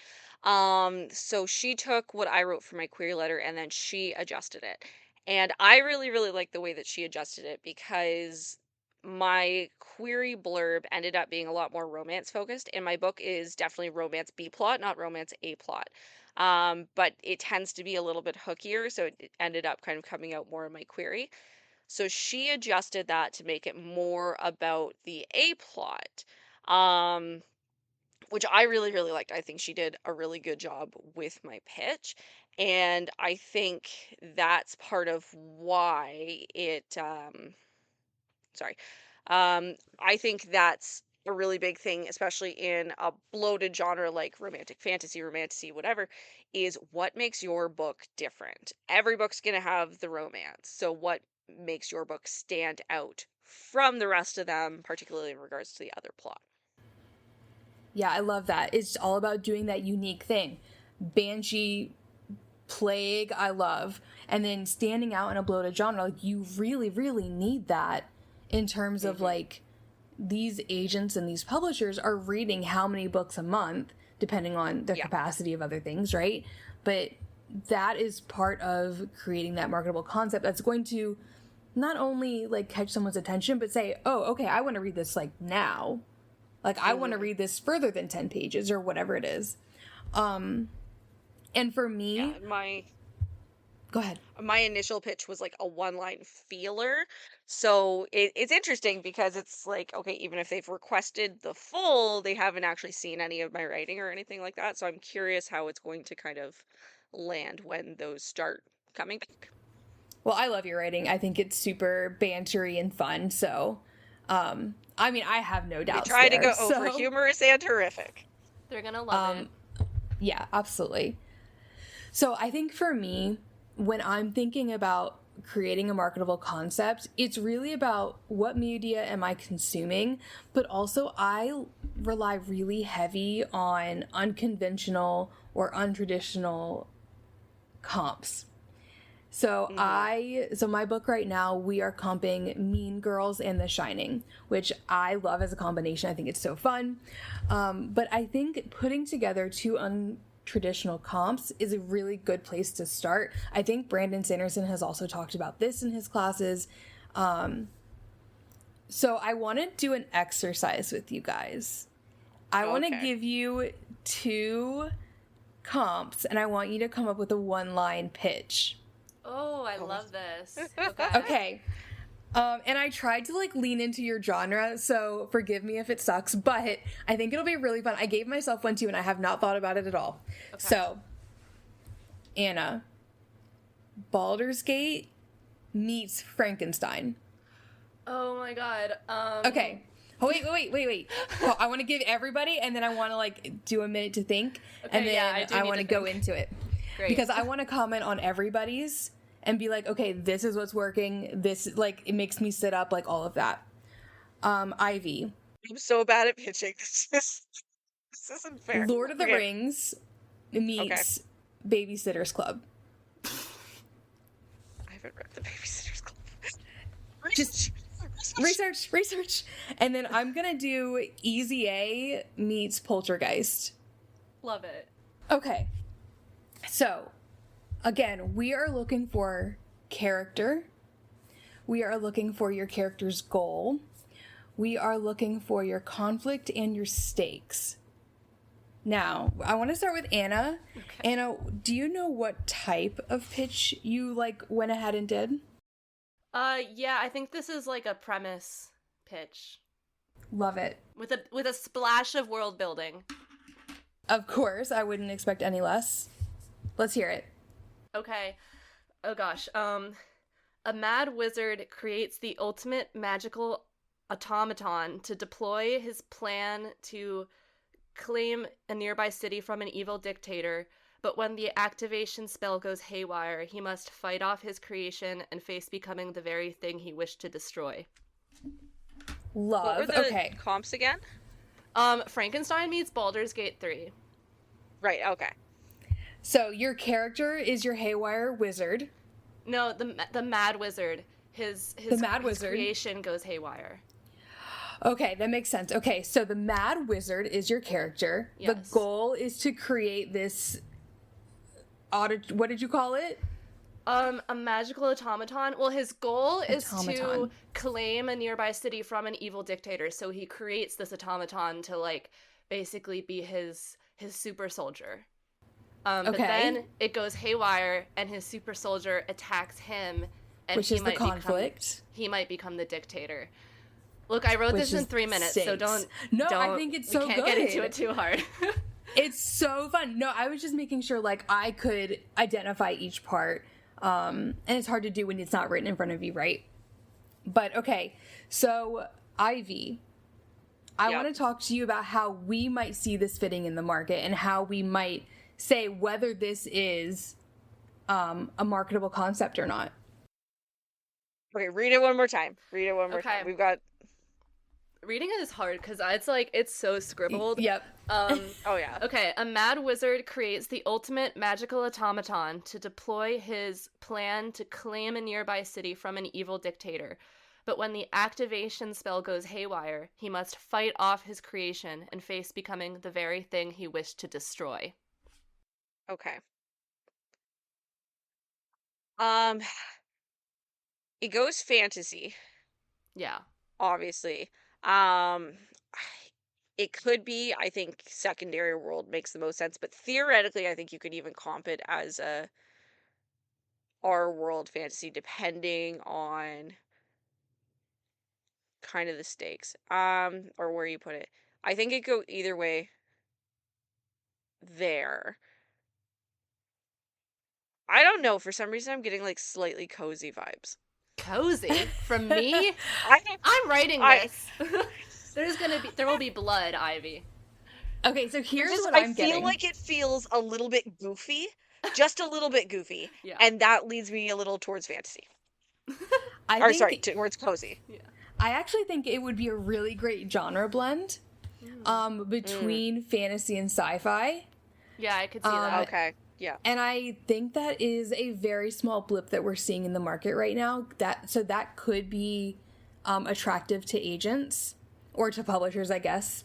A: So she took what I wrote for my query letter and then she adjusted it. And I really, really like the way that she adjusted it, because my query blurb ended up being a lot more romance focused, and my book is definitely romance B plot, not romance A plot. But it tends to be a little bit hookier, so it ended up kind of coming out more in my query. So she adjusted that to make it more about the A plot, which I really, really liked. I think she did a really good job with my pitch. And I think that's part of why sorry. I think that's a really big thing, especially in a bloated genre like romantic fantasy, whatever, is what makes your book different. Every book's going to have the romance. So what makes your book stand out from the rest of them, particularly in regards to the other plot?
C: Yeah, I love that. It's all about doing that unique thing. Banshee, plague, I love. And then standing out in a bloated genre, like you really, really need that in terms of like these agents and these publishers are reading how many books a month. depending on their
A: Yeah.
C: capacity of other things, right? But that is part of creating that marketable concept that's going to not only like catch someone's attention, but say, oh, okay, I want to read this like now. Like I want to read this further than 10 pages or whatever it is. And for me,
A: Yeah,
C: go ahead.
A: my initial pitch was like a one-line feeler. So it's interesting because it's like, okay, even if they've requested the full, they haven't actually seen any of my writing or anything like that. So I'm curious how it's going to kind of land when those start coming back.
C: Well, I love your writing. I think it's super bantery and fun. So, I mean, I have no doubts.
A: Try to go
C: so,
A: over humorous and horrific.
B: They're gonna love it.
C: Yeah, absolutely. So I think for me, when I'm thinking about creating a marketable concept, it's really about what media am I consuming, but also I rely really heavy on unconventional or untraditional comps. So so my book right now, we are comping Mean Girls and The Shining, which I love as a combination. I think it's so fun. But I think putting together two untraditional comps is a really good place to start. I think Brandon Sanderson has also talked about this in his classes. So I want to do an exercise with you guys. I want to give you two comps, and I want you to come up with a one-line pitch.
B: Oh, I love this.
C: Okay. And I tried to like lean into your genre, so forgive me if it sucks, but I think it'll be really fun. I gave myself one too, and I have not thought about it at all. Okay. So, Anna, Baldur's Gate meets Frankenstein.
B: Oh my god.
C: Okay. Oh, wait. Well, I want to give everybody, and then I want to like do a minute to think, and then I want to go into it. Great. Because I want to comment on everybody's and be like, okay, this is what's working. This, like, it makes me sit up, like, all of that. Ivy.
A: I'm so bad at pitching. This isn't fair.
C: Lord of the Rings meets Babysitter's Club.
A: I haven't read the Babysitter's Club.
C: Just research. And then I'm going to do Easy A meets Poltergeist.
B: Love it.
C: Okay. So, again, we are looking for character. We are looking for your character's goal. We are looking for your conflict and your stakes. Now, I want to start with Anna. Okay. Anna, do you know what type of pitch you like went ahead and did?
B: Yeah, I think this is like a premise pitch.
C: Love it.
B: With a splash of world building.
C: Of course, I wouldn't expect any less. Let's hear it.
B: Okay. Oh gosh. A mad wizard creates the ultimate magical automaton to deploy his plan to claim a nearby city from an evil dictator, but when the activation spell goes haywire, he must fight off his creation and face becoming the very thing he wished to destroy.
C: Love.
A: What were the comps again?
B: Frankenstein meets Baldur's Gate 3.
A: Right, okay.
C: So your character is your haywire wizard.
B: No, the mad wizard. His creation goes haywire.
C: Okay, that makes sense. Okay, so the mad wizard is your character. Yes. The goal is to create this what did you call it?
B: A magical automaton. Well, his goal is to claim a nearby city from an evil dictator. So he creates this automaton to like basically be his super soldier. But then it goes haywire, and his super soldier attacks him, and
C: which is the conflict.
B: He might become the dictator. Look, I wrote this in 3 minutes, so don't.
C: I think it's so good.
B: We can't get into it too hard.
C: It's so fun. No, I was just making sure like I could identify each part, and it's hard to do when it's not written in front of you, right? But okay, so Ivy, I want to talk to you about how we might see this fitting in the market and how we might say whether this is a marketable concept or not.
A: Okay, read it one more time. We've got...
B: Reading it is hard because it's so scribbled.
C: Yep.
A: Oh, yeah.
B: Okay, a mad wizard creates the ultimate magical automaton to deploy his plan to claim a nearby city from an evil dictator. but when the activation spell goes haywire, he must fight off his creation and face becoming the very thing he wished to destroy.
A: Okay. Um, it goes fantasy,
B: Yeah.
A: obviously. Um, it could be, I think, secondary world makes the most sense, but theoretically, I think you could even comp it as a our world fantasy, depending on kind of the stakes, or where you put it. I think it go either way there. I don't know. For some reason, I'm getting like slightly cozy vibes.
B: Cozy? From me?
A: I
B: I'm writing
A: I
B: this. There will be blood, Ivy.
C: Okay, so here's
A: just,
C: what I'm
A: I feel
C: getting.
A: like it feels a little bit goofy, just a little bit goofy,
B: Yeah.
A: and that leads me a little towards fantasy. Towards cozy.
B: Yeah.
C: I actually think it would be a really great genre blend between fantasy and sci-fi.
B: Yeah, I could see that.
A: Okay, yeah.
C: And I think that is a very small blip that we're seeing in the market right now. That could be attractive to agents or to publishers, I guess.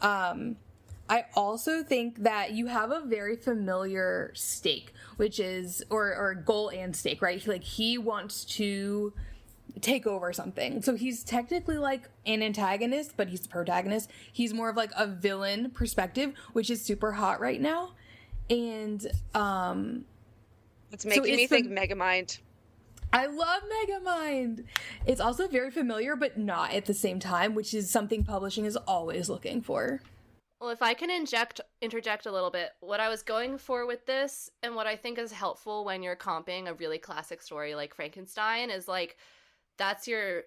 C: I also think that you have a very familiar stake, which is, or goal and stake, right? Like, he wants to take over something. So he's technically like an antagonist, but he's the protagonist. He's more of like a villain perspective, which is super hot right now. And
A: it's making me think Megamind.
C: I love Megamind. It's also very familiar, but not at the same time, which is something publishing is always looking for.
B: Well, if I can interject a little bit, what I was going for with this, and what I think is helpful when you're comping a really classic story like Frankenstein, is like, that's your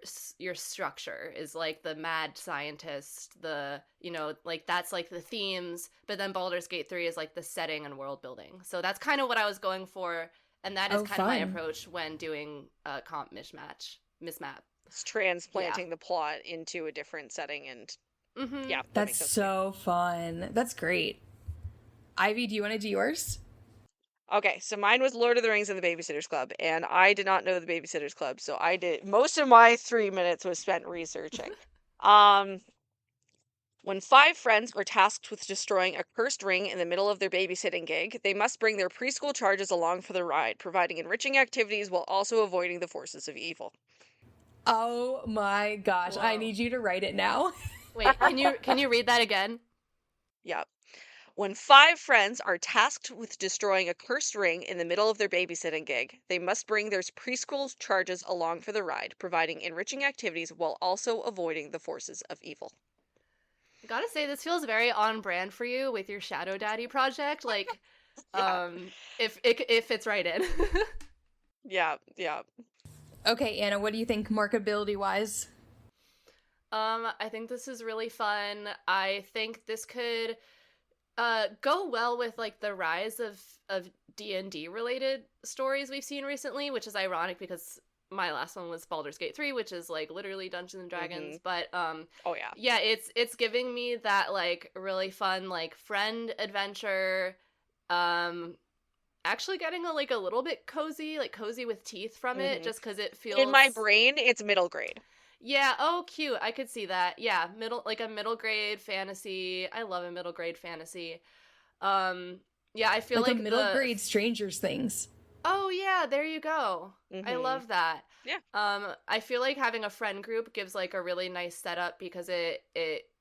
B: structure, is like the mad scientist, like that's like the themes, but then Baldur's Gate 3 is like the setting and world building. So that's kind of what I was going for, and that is kind of my approach when doing a comp mismap.
A: It's transplanting the plot into a different setting, and yeah,
C: that's so fun. That's great. Ivy, do you want to do yours?
A: Okay, so mine was Lord of the Rings and the Babysitter's Club, and I did not know the Babysitter's Club, so I did most of my 3 minutes was spent researching. When 5 friends are tasked with destroying a cursed ring in the middle of their babysitting gig, they must bring their preschool charges along for the ride, providing enriching activities while also avoiding the forces of evil.
C: Oh my gosh, whoa. I need you to write it now.
B: Wait, can you read that again?
A: Yeah. When 5 friends are tasked with destroying a cursed ring in the middle of their babysitting gig, they must bring their preschool charges along for the ride, providing enriching activities while also avoiding the forces of evil.
B: I gotta say, this feels very on brand for you with your Shadow Daddy project. Like, if it fits right in.
A: Yeah.
C: Okay, Anna, what do you think marketability-wise?
B: I think this is really fun. I think this could go well with like the rise of D&D related stories we've seen recently, which is ironic because my last one was Baldur's Gate 3, which is like literally Dungeons and Dragons, but yeah, it's giving me that like really fun like friend adventure, actually getting a little bit cozy with teeth from it, just because it feels,
A: in my brain, it's middle grade.
B: Yeah, oh, cute. I could see that. Yeah, a middle grade fantasy. I love a middle grade fantasy. Yeah, I feel like
C: a middle grade Stranger Things.
B: Oh yeah, there you go. I love that.
A: Yeah.
B: I feel like having a friend group gives like a really nice setup because it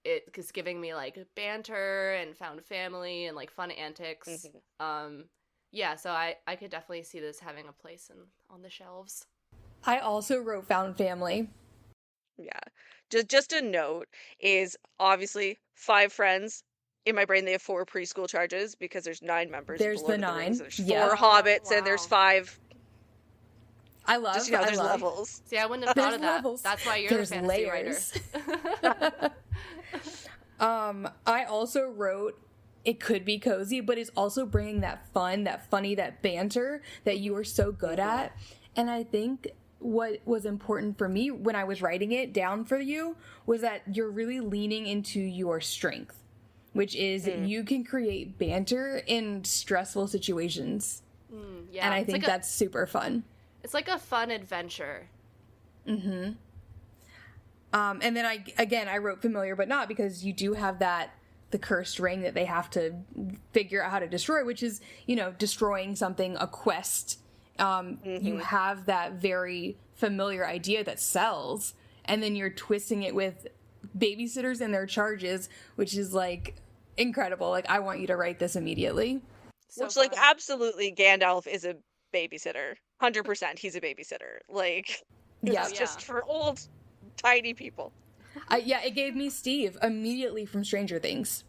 B: is giving me like banter and found family and like fun antics. Yeah, so I could definitely see this having a place on the shelves.
C: I also wrote found family.
A: Yeah. Just a note is obviously 5 friends. In my brain, they have 4 preschool charges because there's 9 members.
C: There's the 9.
A: There's 4 hobbits, and there's 5.
C: I love.
A: Just, there's levels.
B: See, I wouldn't have thought of that.
C: Levels.
B: That's why you're
C: there's
B: the fantasy
C: layers.
B: writer.
C: I also wrote it could be cozy, but it's also bringing that fun, that funny, that banter that you were so good at. And I think what was important for me when I was writing it down for you was that you're really leaning into your strength, which is you can create banter in stressful situations.
B: Yeah,
C: and I think that's super fun.
B: It's like a fun adventure.
C: And then I wrote familiar but not, because you do have the cursed ring that they have to figure out how to destroy, which is, destroying something, a quest. You have that very familiar idea that sells, and then you're twisting it with babysitters and their charges, which is like incredible. Like, I want you to write this immediately.
A: So which, like, absolutely, Gandalf is a babysitter. 100% he's a babysitter. Like, it's just for old, tiny people.
C: It gave me Steve immediately from Stranger Things.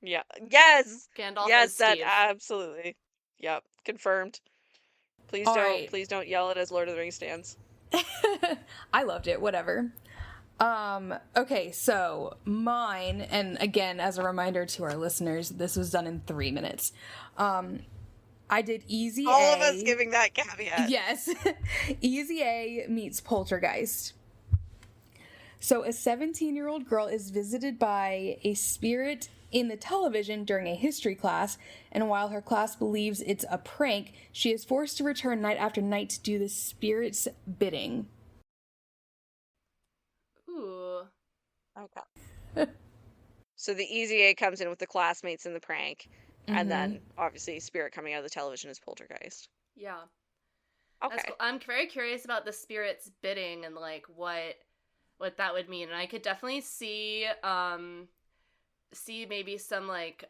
A: Yeah. Yes!
B: Gandalf
A: yes,
B: is
A: that
B: Steve.
A: Absolutely. Yep. Confirmed. Please don't yell it as Lord of the Rings stands.
C: I loved it. Whatever. Okay, so mine, and again, as a reminder to our listeners, this was done in 3 minutes. I did Easy
A: All
C: A.
A: of us giving that caveat.
C: Yes. Easy A meets Poltergeist. So a 17-year-old girl is visited by a spirit in the television during a history class, and while her class believes it's a prank, she is forced to return night after night to do the spirit's bidding.
B: Ooh.
A: Okay. So the Easy A comes in with the classmates in the prank, and then obviously spirit coming out of the television is Poltergeist.
B: Yeah.
A: Okay.
B: Cool. I'm very curious about the spirit's bidding and like what that would mean, and I could definitely see maybe some like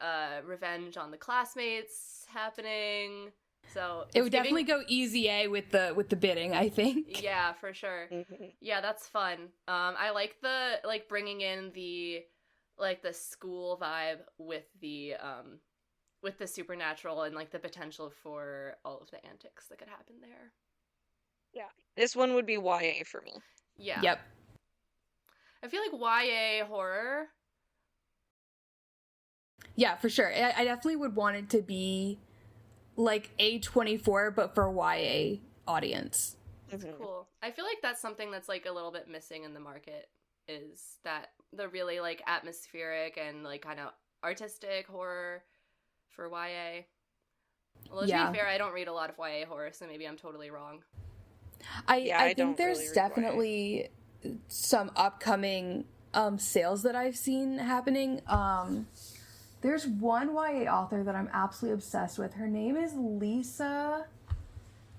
B: revenge on the classmates happening. So
C: it would definitely go Easy A with the bidding, I think.
B: Yeah, for sure. Yeah, that's fun. I like the like bringing in the school vibe with the supernatural and like the potential for all of the antics that could happen there.
A: Yeah. This one would be YA for me.
B: Yeah.
C: Yep.
B: I feel like YA horror.
C: Yeah, for sure. I definitely would want it to be like A24, but for YA audience.
B: That's cool. I feel like that's something that's like a little bit missing in the market, is that the really like atmospheric and like kind of artistic horror for YA. Although to be fair, I don't read a lot of YA horror, so maybe I'm totally wrong.
C: I think there's definitely some upcoming sales that I've seen happening. There's one YA author that I'm absolutely obsessed with. Her name is Lisa,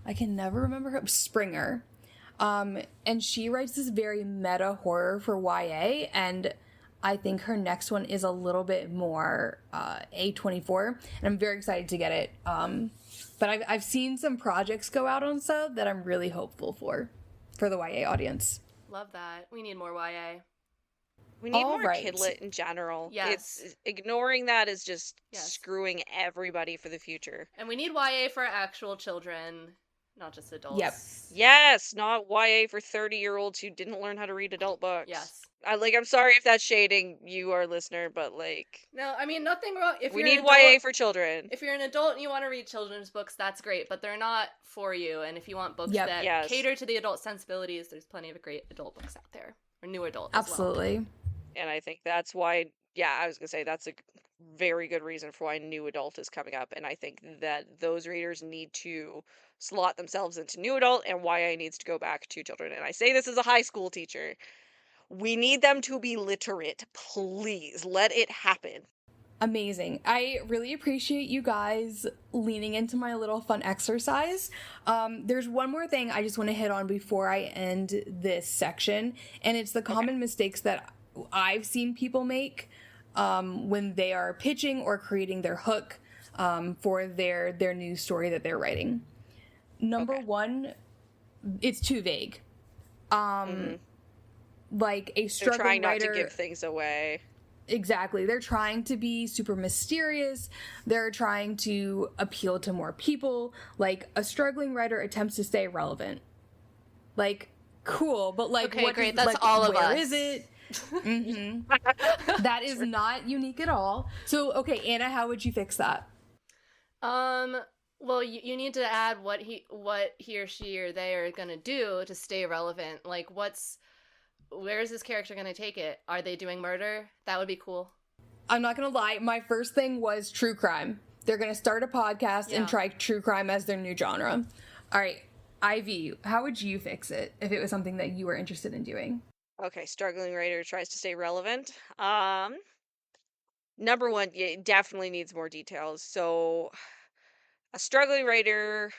C: I can never remember her, Springer. And she writes this very meta horror for YA, and I think her next one is a little bit more A24, and I'm very excited to get it. But I've seen some projects go out on sub that I'm really hopeful for the YA audience.
B: Love that. We need more YA.
A: We need more kidlit in general.
B: Yes.
A: Ignoring that is just screwing everybody for the future.
B: And we need YA for actual children, not just adults.
C: Yep.
A: Yes, not YA for 30-year-olds who didn't learn how to read adult books.
B: Yes.
A: I'm sorry if that's shading you, our listener, but like...
B: No, I mean, nothing wrong.
A: We need YA for children.
B: If you're an adult and you want to read children's books, that's great, but they're not for you. And if you want books that cater to the adult sensibilities, there's plenty of great adult books out there. Or new adult
C: Absolutely.
B: as well.
A: And I think that's why, I was going to say that's a very good reason for why new adult is coming up. And I think that those readers need to slot themselves into new adult, and YA needs to go back to children. And I say this as a high school teacher. We need them to be literate. Please, let it happen.
C: Amazing. I really appreciate you guys leaning into my little fun exercise. There's one more thing I just want to hit on before I end this section, and it's the common mistakes that I've seen people make when they are pitching or creating their hook for their new story that they're writing. Number one, it's too vague. Like a struggling
A: They're trying not
C: writer,
A: to give things away.
C: Exactly. They're trying to be super mysterious. They're trying to appeal to more people. Like, a struggling writer attempts to stay relevant. Like, cool, but like,
B: okay, great. That's all of us.
C: Where is it? That is not unique at all. So, okay, Anna, how would you fix that?
B: Well, you need to add what he or she or they are gonna do to stay relevant. Like, where is this character going to take it? Are they doing murder? That would be cool.
C: I'm not going to lie. My first thing was true crime. They're going to start a podcast and try true crime as their new genre. All right, Ivy, how would you fix it if it was something that you were interested in doing?
A: Okay, struggling writer tries to stay relevant. Number one, it definitely needs more details. So, a struggling writer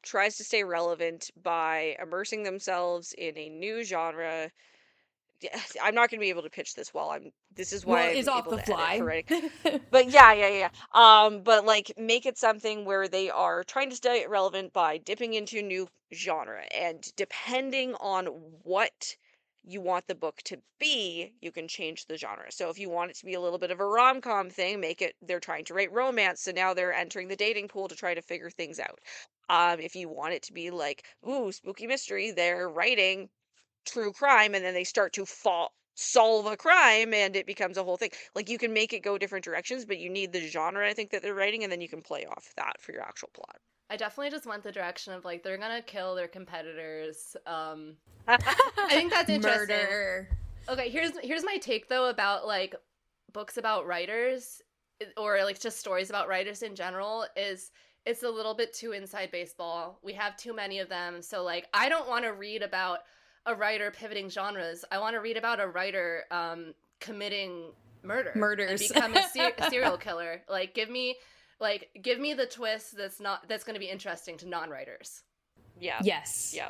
A: tries to stay relevant by immersing themselves in a new genre. Yeah, I'm not going to be able to pitch this well. This is
C: Well,
A: why
C: it's
A: I'm
C: off
A: able
C: the
A: to edit for
C: fly.
A: writing. But yeah. But like make it something where they are trying to stay relevant by dipping into a new genre, and depending on what you want the book to be, you can change the genre. So if you want it to be a little bit of a rom-com thing, make it they're trying to write romance, so now they're entering the dating pool to try to figure things out. If you want it to be like, ooh, spooky mystery, they're writing true crime, and then they start to solve a crime, and it becomes a whole thing. Like, you can make it go different directions, but you need the genre, I think, that they're writing, and then you can play off that for your actual plot.
B: I definitely just went the direction of like they're gonna kill their competitors. I think that's interesting.
C: Murder.
B: Okay, here's my take though about like books about writers or like just stories about writers in general is it's a little bit too inside baseball. We have too many of them. So like I don't want to read about a writer pivoting genres. I want to read about a writer committing
C: Murders
B: and become a serial killer. Give me the twist that's going to be interesting to non-writers.
A: Yeah.
C: Yes.
A: Yeah.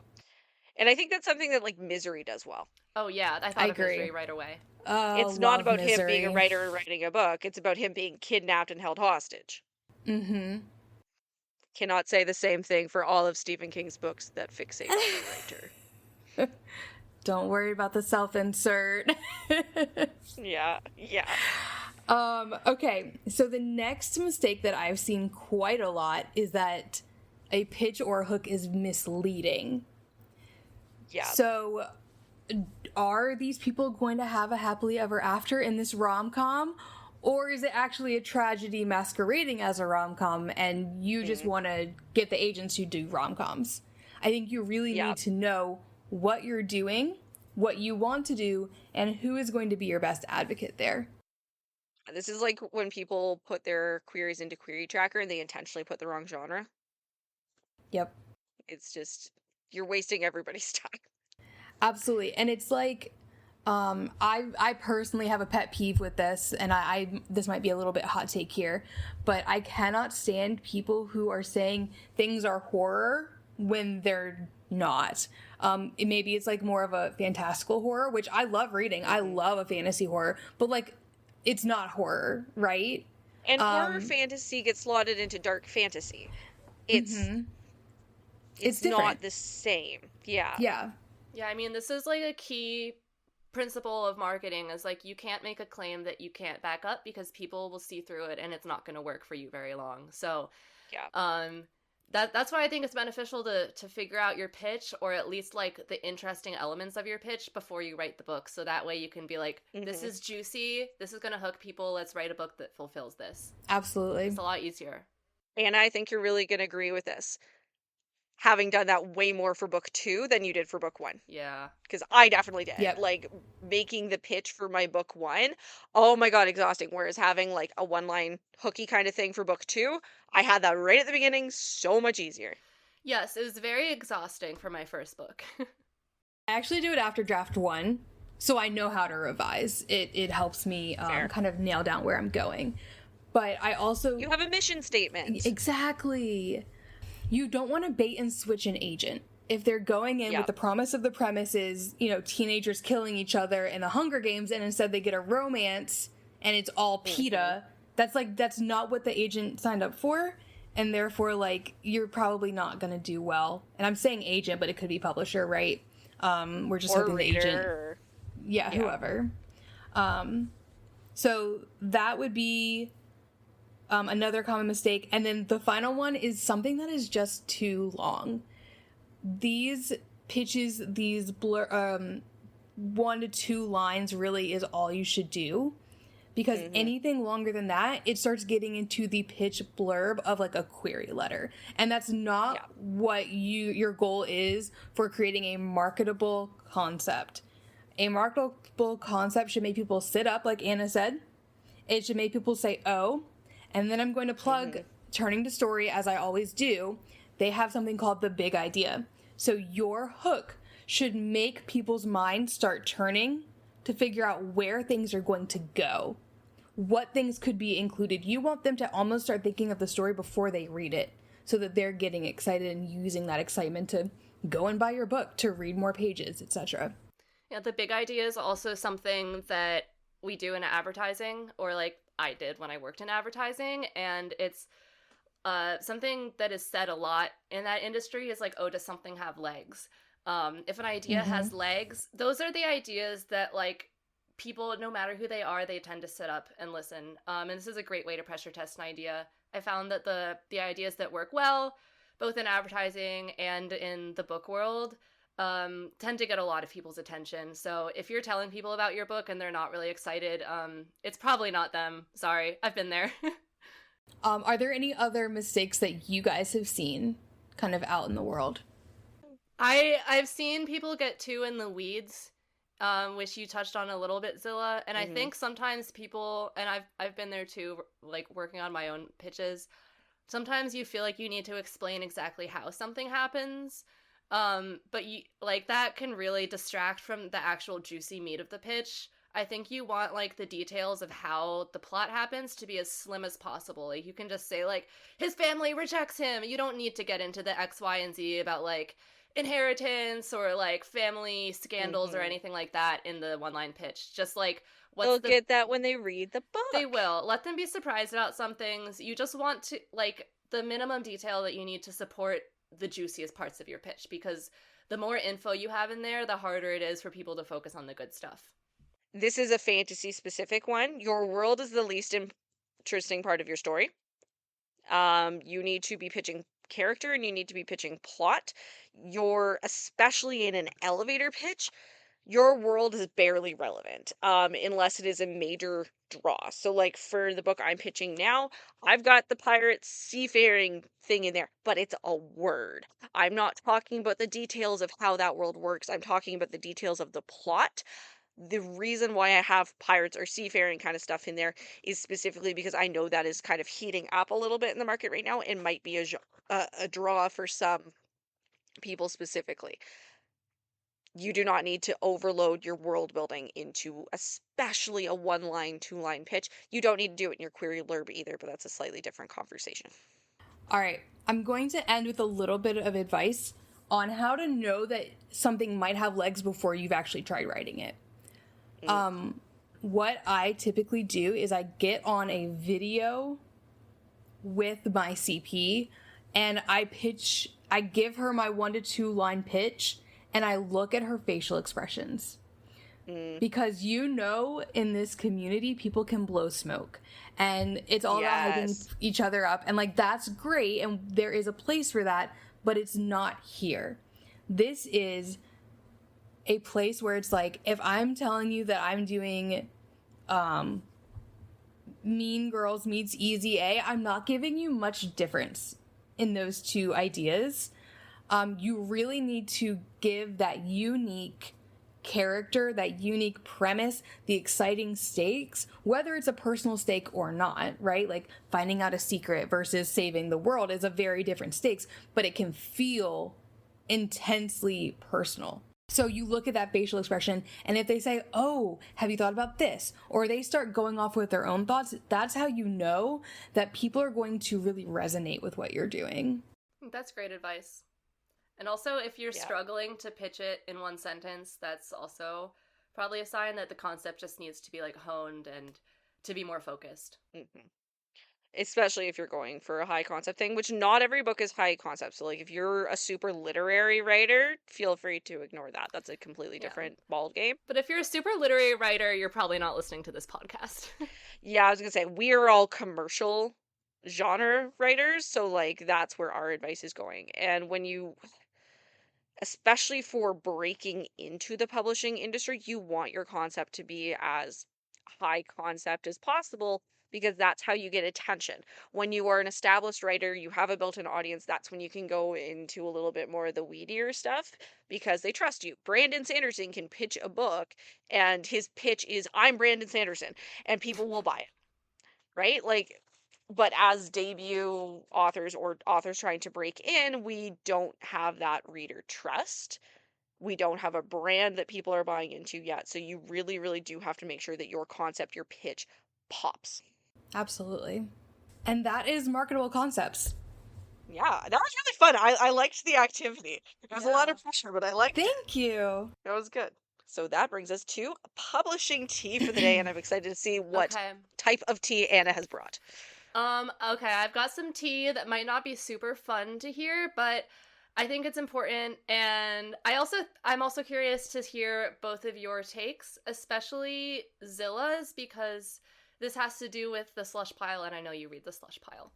A: And I think that's something that, like, Misery does well.
B: Oh yeah, I thought of Misery right away.
C: Oh,
A: it's not about
C: Misery.
A: him being a writer and writing a book. It's about him being kidnapped and held hostage.
C: Mm-hmm.
A: Cannot say the same thing for all of Stephen King's books that fixate on the writer.
C: Don't worry about the self-insert.
A: Yeah.
C: Okay, so the next mistake that I've seen quite a lot is that a pitch or a hook is misleading.
A: Yeah.
C: So, are these people going to have a happily ever after in this rom-com? Or is it actually a tragedy masquerading as a rom-com and you just want to get the agents who do rom-coms? I think you really need to know what you're doing, what you want to do, and who is going to be your best advocate there.
A: This is like when people put their queries into Query Tracker and they intentionally put the wrong genre.
C: Yep.
A: It's just, you're wasting everybody's time.
C: Absolutely. And it's like, I personally have a pet peeve with this, and I this might be a little bit hot take here, but I cannot stand people who are saying things are horror when they're not. Maybe it's like more of a fantastical horror, which I love reading. I love a fantasy horror, but like, it's not horror, right?
A: And horror fantasy gets slotted into dark fantasy. It's not the same. Yeah.
C: Yeah.
B: Yeah, I mean, this is like a key principle of marketing is like you can't make a claim that you can't back up because people will see through it and it's not going to work for you very long. So, that's why I think it's beneficial to figure out your pitch, or at least like the interesting elements of your pitch before you write the book. So that way you can be like, this is juicy, this is going to hook people, let's write a book that fulfills this.
C: Absolutely.
B: It's a lot easier.
A: And I think you're really going to agree with this, having done that way more for book 2 than you did for book 1.
B: Yeah.
A: Because I definitely did.
C: Yep.
A: Like, making the pitch for my book 1, oh my god, exhausting. Whereas having, like, a one-line hooky kind of thing for book 2, I had that right at the beginning, so much easier.
B: Yes, it was very exhausting for my first book.
C: I actually do it after draft 1, so I know how to revise. It helps me kind of nail down where I'm going. But I also...
A: You have a mission statement.
C: Exactly. You don't want to bait and switch an agent. If they're going in with the promise of the premise is, teenagers killing each other in the Hunger Games, and instead they get a romance and it's all PETA, that's not what the agent signed up for, and therefore, like, you're probably not going to do well. And I'm saying agent, but it could be publisher, right? We're just hoping the agent... Yeah, whoever. So that would be... another common mistake. And then the final one is something that is just too long. These pitches, these 1 to 2 lines really is all you should do. Because anything longer than that, it starts getting into the pitch blurb of like a query letter. And that's not what your goal is for creating a marketable concept. A marketable concept should make people sit up, like Anna said. It should make people say, oh. And then I'm going to plug Turning to Story, as I always do. They have something called the big idea. So your hook should make people's minds start turning to figure out where things are going to go, what things could be included. You want them to almost start thinking of the story before they read it, so that they're getting excited and using that excitement to go and buy your book, to read more pages, etc.
B: Yeah, the big idea is also something that we do in advertising, or like I did when I worked in advertising, and it's something that is said a lot in that industry is like, oh, does something have legs? If an idea has legs, those are the ideas that like people, no matter who they are, they tend to sit up and listen. And this is a great way to pressure test an idea. I found that the ideas that work well, both in advertising and in the book world, tend to get a lot of people's attention. So if you're telling people about your book and they're not really excited, it's probably not them. Sorry, I've been there.
C: Are there any other mistakes that you guys have seen kind of out in the world?
B: I've seen people get too in the weeds, which you touched on a little bit, Zilla. And I think sometimes people, and I've been there too, like working on my own pitches. Sometimes you feel like you need to explain exactly how something happens, but you like that can really distract from the actual juicy meat of the pitch. I think you want like the details of how the plot happens to be as slim as possible. Like you can just say like his family rejects him. You don't need to get into the X, Y, and Z about like inheritance or like family scandals or anything like that in the one-line pitch. Just like
A: They'll get that when they read the book.
B: They will. Let them be surprised about some things. You just want to like the minimum detail that you need to support the juiciest parts of your pitch, because the more info you have in there, the harder it is for people to focus on the good stuff.
A: This is a fantasy specific one. Your world is the least interesting part of your story. You need to be pitching character and you need to be pitching plot. Especially in an elevator pitch, your world is barely relevant, unless it is a major draw. So like for the book I'm pitching now, I've got the pirates seafaring thing in there, but it's a word. I'm not talking about the details of how that world works. I'm talking about the details of the plot. The reason why I have pirates or seafaring kind of stuff in there is specifically because I know that is kind of heating up a little bit in the market right now and might be a draw for some people specifically. You do not need to overload your world building into especially a one-line, two-line pitch. You don't need to do it in your query blurb either, but that's a slightly different conversation.
C: All right, I'm going to end with a little bit of advice on how to know that something might have legs before you've actually tried writing it. What I typically do is I get on a video with my CP and I give her my 1 to 2 line pitch and I look at her facial expressions. Because in this community, people can blow smoke and it's all about hyping each other up. And like, that's great. And there is a place for that, but it's not here. This is a place where it's like, if I'm telling you that I'm doing Mean Girls meets Easy A, I'm not giving you much difference in those two ideas. You really need to give that unique character, that unique premise, the exciting stakes, whether it's a personal stake or not, right? Like finding out a secret versus saving the world is a very different stakes, but it can feel intensely personal. So you look at that facial expression, and if they say, oh, have you thought about this? Or they start going off with their own thoughts, that's how you know that people are going to really resonate with what you're doing.
B: That's great advice. And also, if you're struggling to pitch it in one sentence, that's also probably a sign that the concept just needs to be like honed and to be more focused.
A: Especially if you're going for a high concept thing, which not every book is high concept. So like if you're a super literary writer, feel free to ignore that. That's a completely different ball game.
B: But if you're a super literary writer, you're probably not listening to this podcast.
A: Yeah, I was gonna say, we are all commercial genre writers, so like that's where our advice is going. And especially for breaking into the publishing industry, you want your concept to be as high concept as possible, because that's how you get attention. When you are an established writer, you have a built-in audience, that's when you can go into a little bit more of the weedier stuff because they trust you. Brandon Sanderson can pitch a book and his pitch is, I'm Brandon Sanderson, and people will buy it, right? Like, but as debut authors or authors trying to break in, we don't have that reader trust. We don't have a brand that people are buying into yet. So you really, really do have to make sure that your concept, your pitch pops.
C: Absolutely. And that is Marketable Concepts.
A: Yeah, that was really fun. I liked the activity. It was a lot of pressure, but I liked it.
C: Thank you.
A: That was good. So that brings us to publishing tea for the day, and I'm excited to see what type of tea Anna has brought.
B: Okay, I've got some tea that might not be super fun to hear, but I think it's important, and I'm also curious to hear both of your takes, especially Zilla's, because this has to do with the slush pile, and I know you read the slush pile.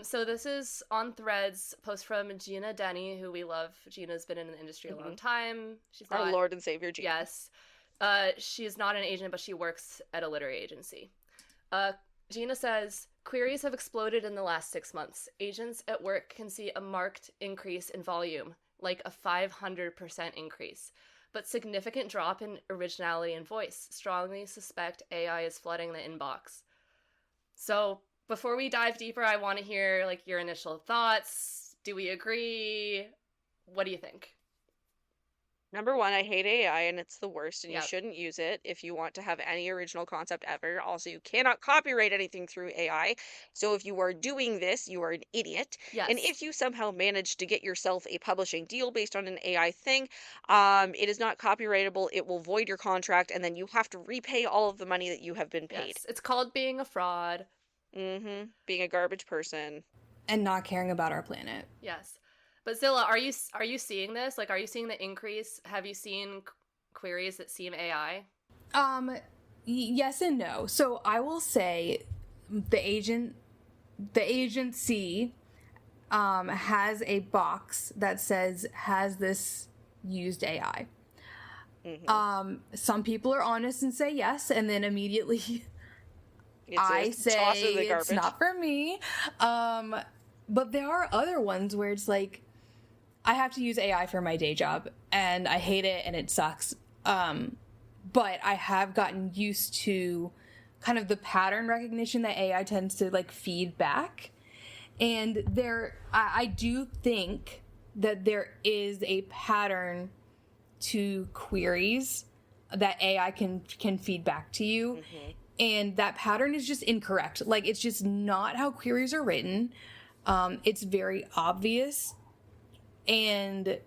B: So this is on Threads, post from Gina Denny, who we love. Gina's been in the industry a long time. She's
A: our Lord and Savior Gina.
B: Yes. She's not an agent, but she works at a literary agency. Gina says, queries have exploded in the last 6 months. Agents at work can see a marked increase in volume, like a 500% increase, but significant drop in originality and voice. Strongly suspect AI is flooding the inbox. So before we dive deeper, I want to hear like your initial thoughts. Do we agree? What do you think?
A: Number one, I hate AI and it's the worst, and you shouldn't use it if you want to have any original concept ever. Also, you cannot copyright anything through AI. So if you are doing this, you are an idiot.
B: Yes.
A: And if you somehow manage to get yourself a publishing deal based on an AI thing, it is not copyrightable. It will void your contract, and then you have to repay all of the money that you have been paid.
B: Yes. It's called being a fraud.
A: Being a garbage person.
C: And not caring about our planet.
B: Yes. But Zilla, are you seeing this? Like, are you seeing the increase? Have you seen queries that seem AI?
C: Yes and no. So I will say the agency has a box that says, has this used AI? Some people are honest and say yes, and then immediately I say it's not for me. But there are other ones where it's like, I have to use AI for my day job, and I hate it, and it sucks. But I have gotten used to kind of the pattern recognition that AI tends to like feed back. And I do think that there is a pattern to queries that AI can feed back to you. And that pattern is just incorrect. Like, it's just not how queries are written. It's very obvious. And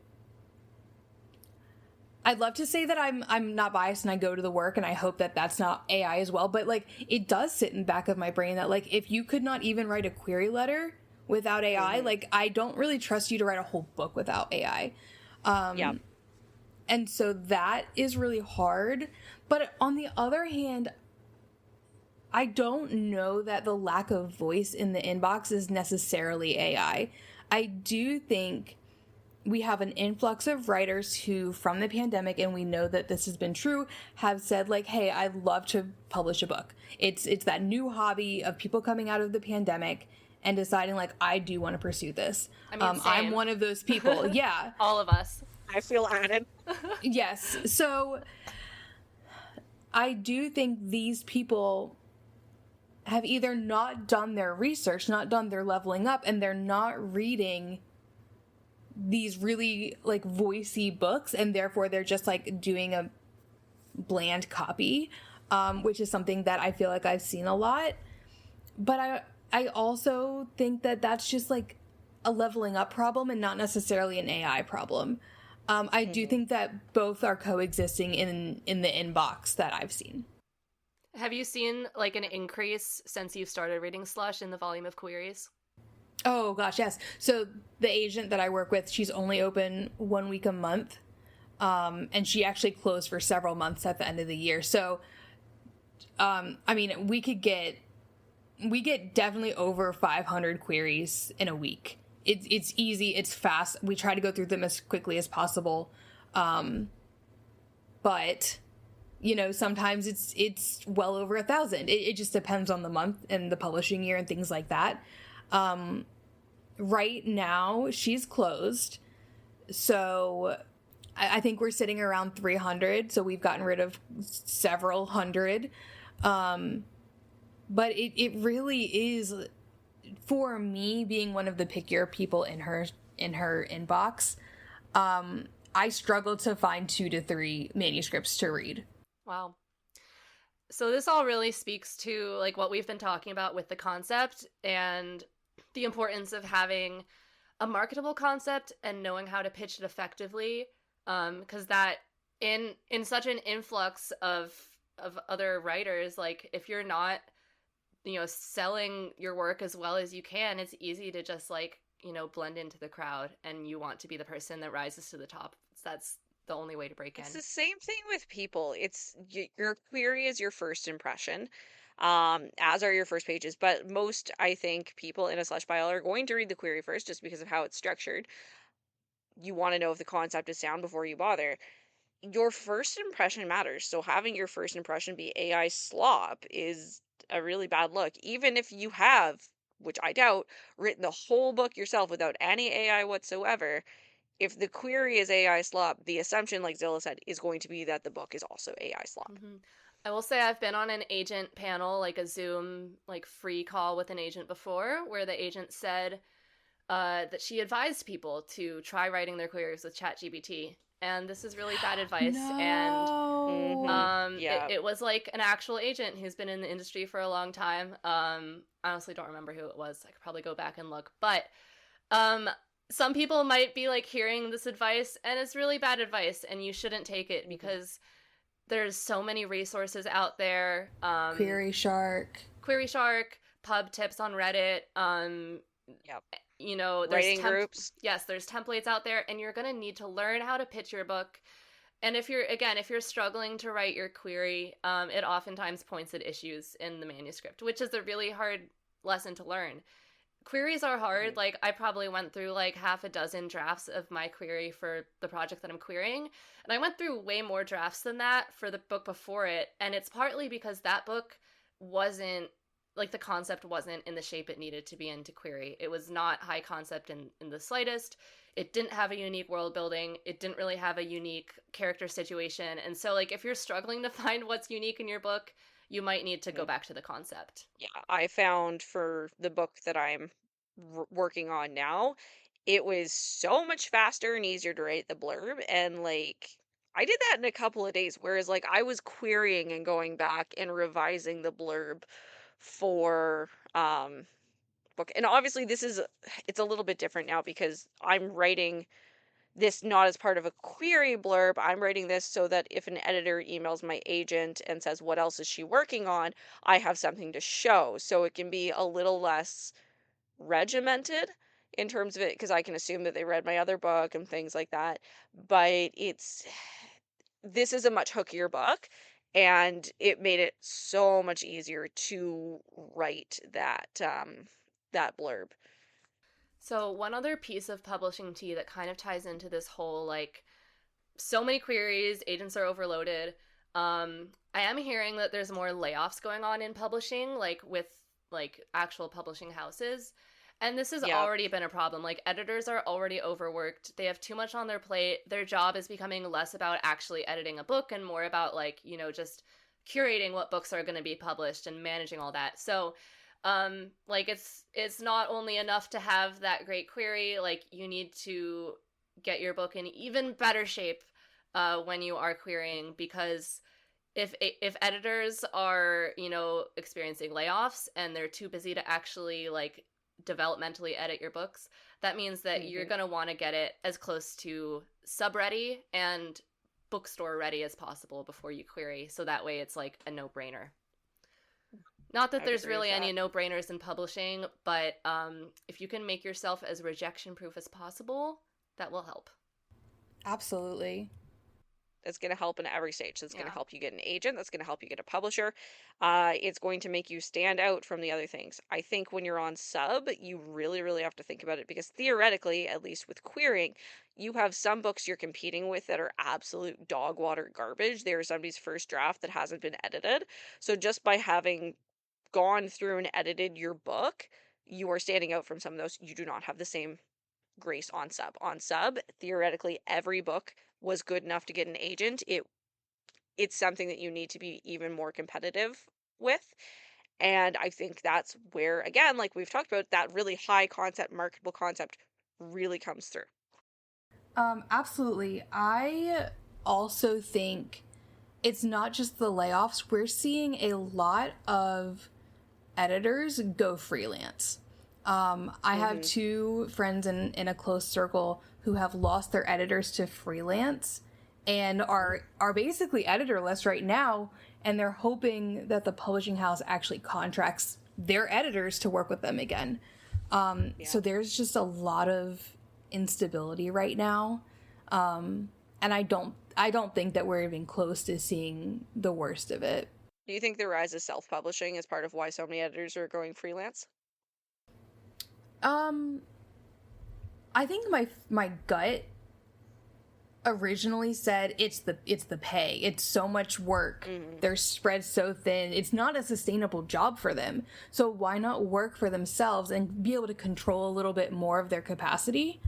C: I'd love to say that I'm not biased and I go to the work and I hope that that's not AI as well. But like, it does sit in the back of my brain that like, if you could not even write a query letter without AI, like, I don't really trust you to write a whole book without AI. And so that is really hard. But on the other hand, I don't know that the lack of voice in the inbox is necessarily AI. I do think we have an influx of writers who, from the pandemic, and we know that this has been true, have said like, hey, I'd love to publish a book. It's that new hobby of people coming out of the pandemic and deciding like, I do want to pursue this.
B: I mean,
C: I'm one of those people. Yeah.
B: All of us.
A: I feel added.
C: Yes. So I do think these people have either not done their research, not done their leveling up, and they're not reading these really like voicey books, and therefore they're just like doing a bland copy, which is something that I feel like I've seen a lot. But I also think that that's just like a leveling up problem and not necessarily an AI problem. I do think that both are coexisting in the inbox that I've seen.
B: Have you seen like an increase since you started reading Slush in the volume of queries?
C: Oh gosh, yes. So the agent that I work with, she's only open 1 week a month. And she actually closed for several months at the end of the year. So, I mean, we get definitely over 500 queries in a week. It's easy. It's fast. We try to go through them as quickly as possible. But you know, sometimes it's well over 1,000. It just depends on the month and the publishing year and things like that. Right now, she's closed. So I think we're sitting around 300. So we've gotten rid of several hundred. But it really is, for me, being one of the pickier people in her inbox, I struggled to find 2 to 3 manuscripts to read.
B: Wow. So this all really speaks to like what we've been talking about with the concept and the importance of having a marketable concept and knowing how to pitch it effectively, because that in such an influx of other writers, like if you're not, selling your work as well as you can, it's easy to just like, blend into the crowd, and you want to be the person that rises to the top. That's the only way to break
A: It's
B: in.
A: the same thing with people. It's your query is your first impression, as are your first pages. But most, I think, people in a slush pile are going to read the query first just because of how it's structured. You want to know if the concept is sound before you bother. Your first impression matters. So having your first impression be AI slop is a really bad look. Even if you have, which I doubt, written the whole book yourself without any AI whatsoever, if the query is AI slop, the assumption, like Zilla said, is going to be that the book is also AI slop.
B: Mm-hmm. I will say I've been on an agent panel, like a Zoom, like free call with an agent before, where the agent said that she advised people to try writing their queries with ChatGPT. And this is really bad advice. And
C: No.
A: Yeah.
B: it was like an actual agent who's been in the industry for a long time. I honestly don't remember who it was. I could probably go back and look. But um, some people might be like hearing this advice, and it's really bad advice, and you shouldn't take it because there's so many resources out there.
C: Query Shark.
B: Query Shark, pub tips on Reddit.
A: Yep.
B: There's
A: Writing groups.
B: yes, there's templates out there, and you're gonna need to learn how to pitch your book. And if you're struggling to write your query, it oftentimes points at issues in the manuscript, which is a really hard lesson to learn. Queries are hard. Like I probably went through like half a dozen drafts of my query for the project that I'm querying, and I went through way more drafts than that for the book before it, and it's partly because that book wasn't like the concept wasn't in the shape it needed to be in to query. It was not high concept in the slightest. It didn't have a unique world building. It didn't really have a unique character situation. And so like if you're struggling to find what's unique in your book, you might need to go back to the concept.
A: Yeah, I found for the book that I'm working on now, it was so much faster and easier to write the blurb. And like, I did that in a couple of days, whereas like I was querying and going back and revising the blurb for book. And obviously it's a little bit different now because I'm writing this not as part of a query blurb. I'm writing this so that if an editor emails my agent and says, what else is she working on? I have something to show. So it can be a little less regimented in terms of it because I can assume that they read my other book and things like that. But this is a much hookier book, and it made it so much easier to write that blurb.
B: So one other piece of publishing tea that kind of ties into this whole like so many queries, agents are overloaded. I am hearing that there's more layoffs going on in publishing, like with like actual publishing houses. And this has
A: Yeah.
B: already been a problem. Like editors are already overworked. They have too much on their plate. Their job is becoming less about actually editing a book and more about like, just curating what books are going to be published and managing all that. So, like it's not only enough to have that great query, like you need to get your book in even better shape when you are querying, because if editors are experiencing layoffs and they're too busy to actually like developmentally edit your books, that means that you're going to want to get it as close to sub ready and bookstore ready as possible before you query, so that way it's like a no-brainer. Not that there's really any no-brainers in publishing, but if you can make yourself as rejection proof as possible, that will help.
C: Absolutely.
A: That's going to help in every stage. That's going to help you get an agent. That's going to help you get a publisher. It's going to make you stand out from the other things. I think when you're on sub, you really, really have to think about it because theoretically, at least with querying, you have some books you're competing with that are absolute dog water garbage. They are somebody's first draft that hasn't been edited. So just by having gone through and edited your book, you are standing out from some of those. You do not have the same grace on sub. On sub, theoretically, every book was good enough to get an agent. It's something that you need to be even more competitive with. And I think that's where, again, like we've talked about, that really high concept, marketable concept really comes through.
C: Absolutely. I also think it's not just the layoffs. We're seeing a lot of editors go freelance. I have two friends in a close circle who have lost their editors to freelance and are basically editorless right now, and they're hoping that the publishing house actually contracts their editors to work with them again. So there's just a lot of instability right now, and I don't think that we're even close to seeing the worst of it.
A: Do you think the rise of self-publishing is part of why so many editors are going freelance?
C: Um, I think my gut originally said it's the pay. It's so much work. They're spread so thin. It's not a sustainable job for them. So why not work for themselves and be able to control a little bit more of their capacity?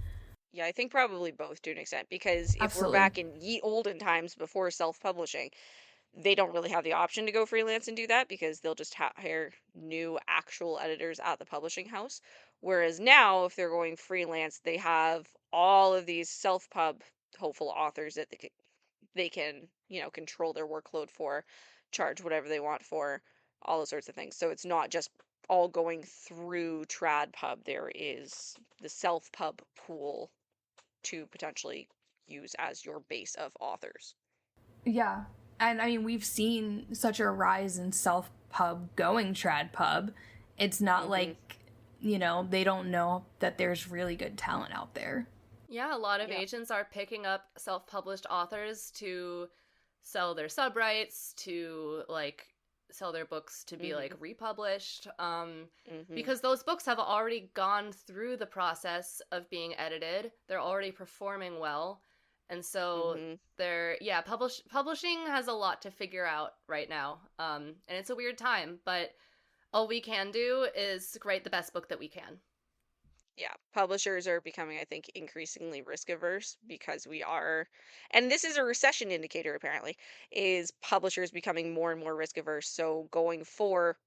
A: Yeah, I think probably both to an extent, because if we're
C: Absolutely.
A: back in ye olden times before self-publishing, they don't really have the option to go freelance and do that because they'll just hire new actual editors at the publishing house. Whereas now, if they're going freelance, they have all of these self-pub hopeful authors that they can, control their workload for, charge whatever they want for, all those sorts of things. So it's not just all going through TradPub. There is the self-pub pool to potentially use as your base of authors.
C: Yeah. And I mean, we've seen such a rise in self pub going trad pub. It's not like, they don't know that there's really good talent out there.
B: Yeah, a lot of
A: Yeah.
B: agents are picking up self-published authors to sell their sub rights, to like sell their books to be like republished, because those books have already gone through the process of being edited. They're already performing well, and so publishing has a lot to figure out right now, and it's a weird time, but all we can do is write the best book that we can.
A: Yeah, publishers are becoming, I think, increasingly risk averse because we are, and this is a recession indicator apparently, is publishers becoming more and more risk averse. So going for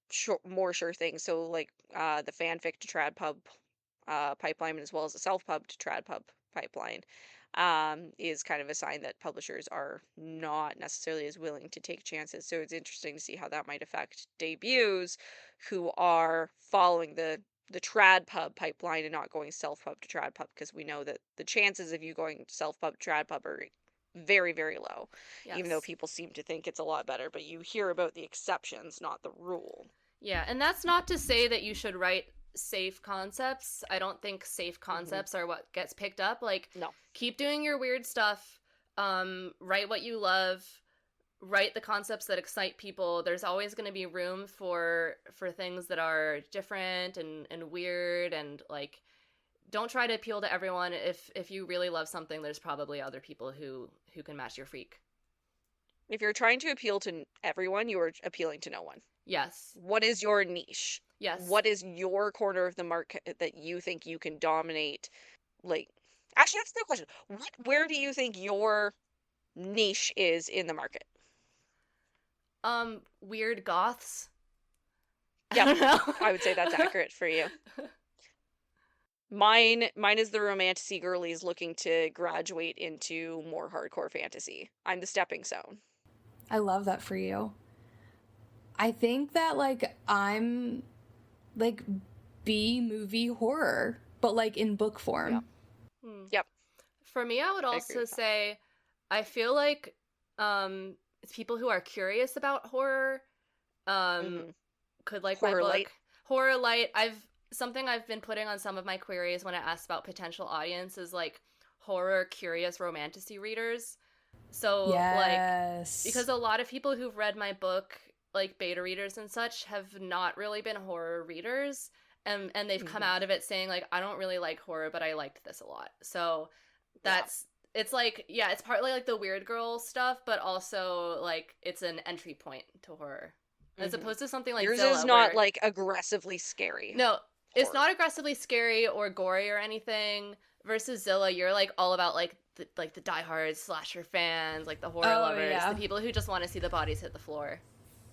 A: more sure things. So like the fanfic to TradPub pipeline, as well as the self-pub to TradPub pipeline, is kind of a sign that publishers are not necessarily as willing to take chances. So it's interesting to see how that might affect debuts who are following the TradPub pipeline and not going self-pub to TradPub, because we know that the chances of you going self-pub to TradPub are very, very low, even though
B: Yes.
A: people seem to think it's a lot better. But you hear about the exceptions, not the rule.
B: Yeah, and that's not to say that you should write safe concepts. I don't think safe concepts are what gets picked up. Like,
A: No.
B: keep doing your weird stuff. Write what you love. Write the concepts that excite people. There's always going to be room for things that are different and weird, and like, don't try to appeal to everyone. If you really love something, there's probably other people who can match your freak.
A: If you're trying to appeal to everyone, you are appealing to no one.
B: Yes.
A: What is your niche?
B: Yes.
A: What is your corner of the market that you think you can dominate? Like, actually, that's the question. Where do you think your niche is in the market?
B: Weird goths.
A: Yeah,
B: I don't know.
A: I would say that's accurate for you. Mine is the romantasy girlies looking to graduate into more hardcore fantasy. I'm the stepping stone.
C: I love that for you. I think that like I'm like B movie horror, but like in book form.
A: Yeah. Yep.
B: For me, I would also say I feel like people who are curious about horror could like
A: Horror
B: my book.
A: light.
B: Horror light. Something I've been putting on some of my queries when I asked about potential audiences, like horror curious romantasy readers. So
C: Yes.
B: like, because a lot of people who've read my book, like beta readers and such, have not really been horror readers, and they've come out of it saying like, I don't really like horror, but I liked this a lot. So that's it's like, yeah, it's partly like the weird girl stuff, but also like it's an entry point to horror, as opposed to something like
A: yours
B: Zilla,
A: is not
B: where,
A: like aggressively scary.
B: no, it's
A: horror.
B: not aggressively scary or gory or anything. Versus Zilla, you're like all about like the diehard slasher fans, like the horror lovers,
C: yeah.
B: the people who just want to see the bodies hit the floor.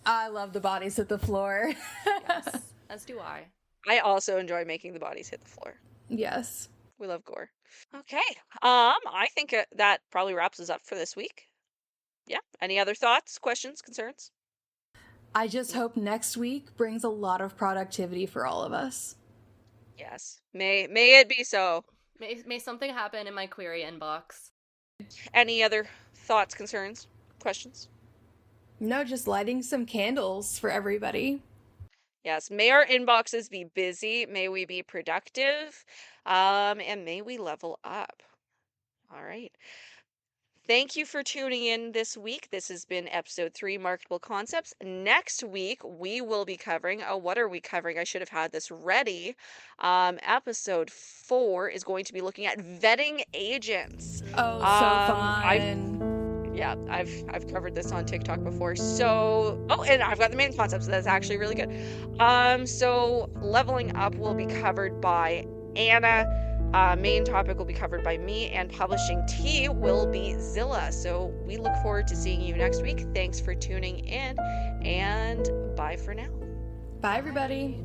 C: I love the bodies hit the floor.
B: Yes, as do I.
A: I also enjoy making the bodies hit the floor.
C: Yes.
A: We love gore. Okay. I think that probably wraps us up for this week. Yeah. Any other thoughts, questions, concerns?
C: I just hope next week brings a lot of productivity for all of us.
A: Yes. May it be so.
B: May something happen in my query inbox.
A: Any other thoughts, concerns, questions?
C: No, just lighting some candles for everybody.
A: Yes, may our inboxes be busy, may we be productive, and may we level up. All right. Thank you for tuning in this week. This has been episode 3, Marketable Concepts. Next week, we will be covering, what are we covering? I should have had this ready. Episode 4 is going to be looking at vetting agents.
C: Oh, so fun.
A: I've covered this on TikTok before. So, and I've got the main concept, so that's actually really good. So leveling up will be covered by Anna. Main topic will be covered by me, and publishing tea will be Zilla. So we look forward to seeing you next week. Thanks for tuning in, and bye for now.
C: Bye, everybody.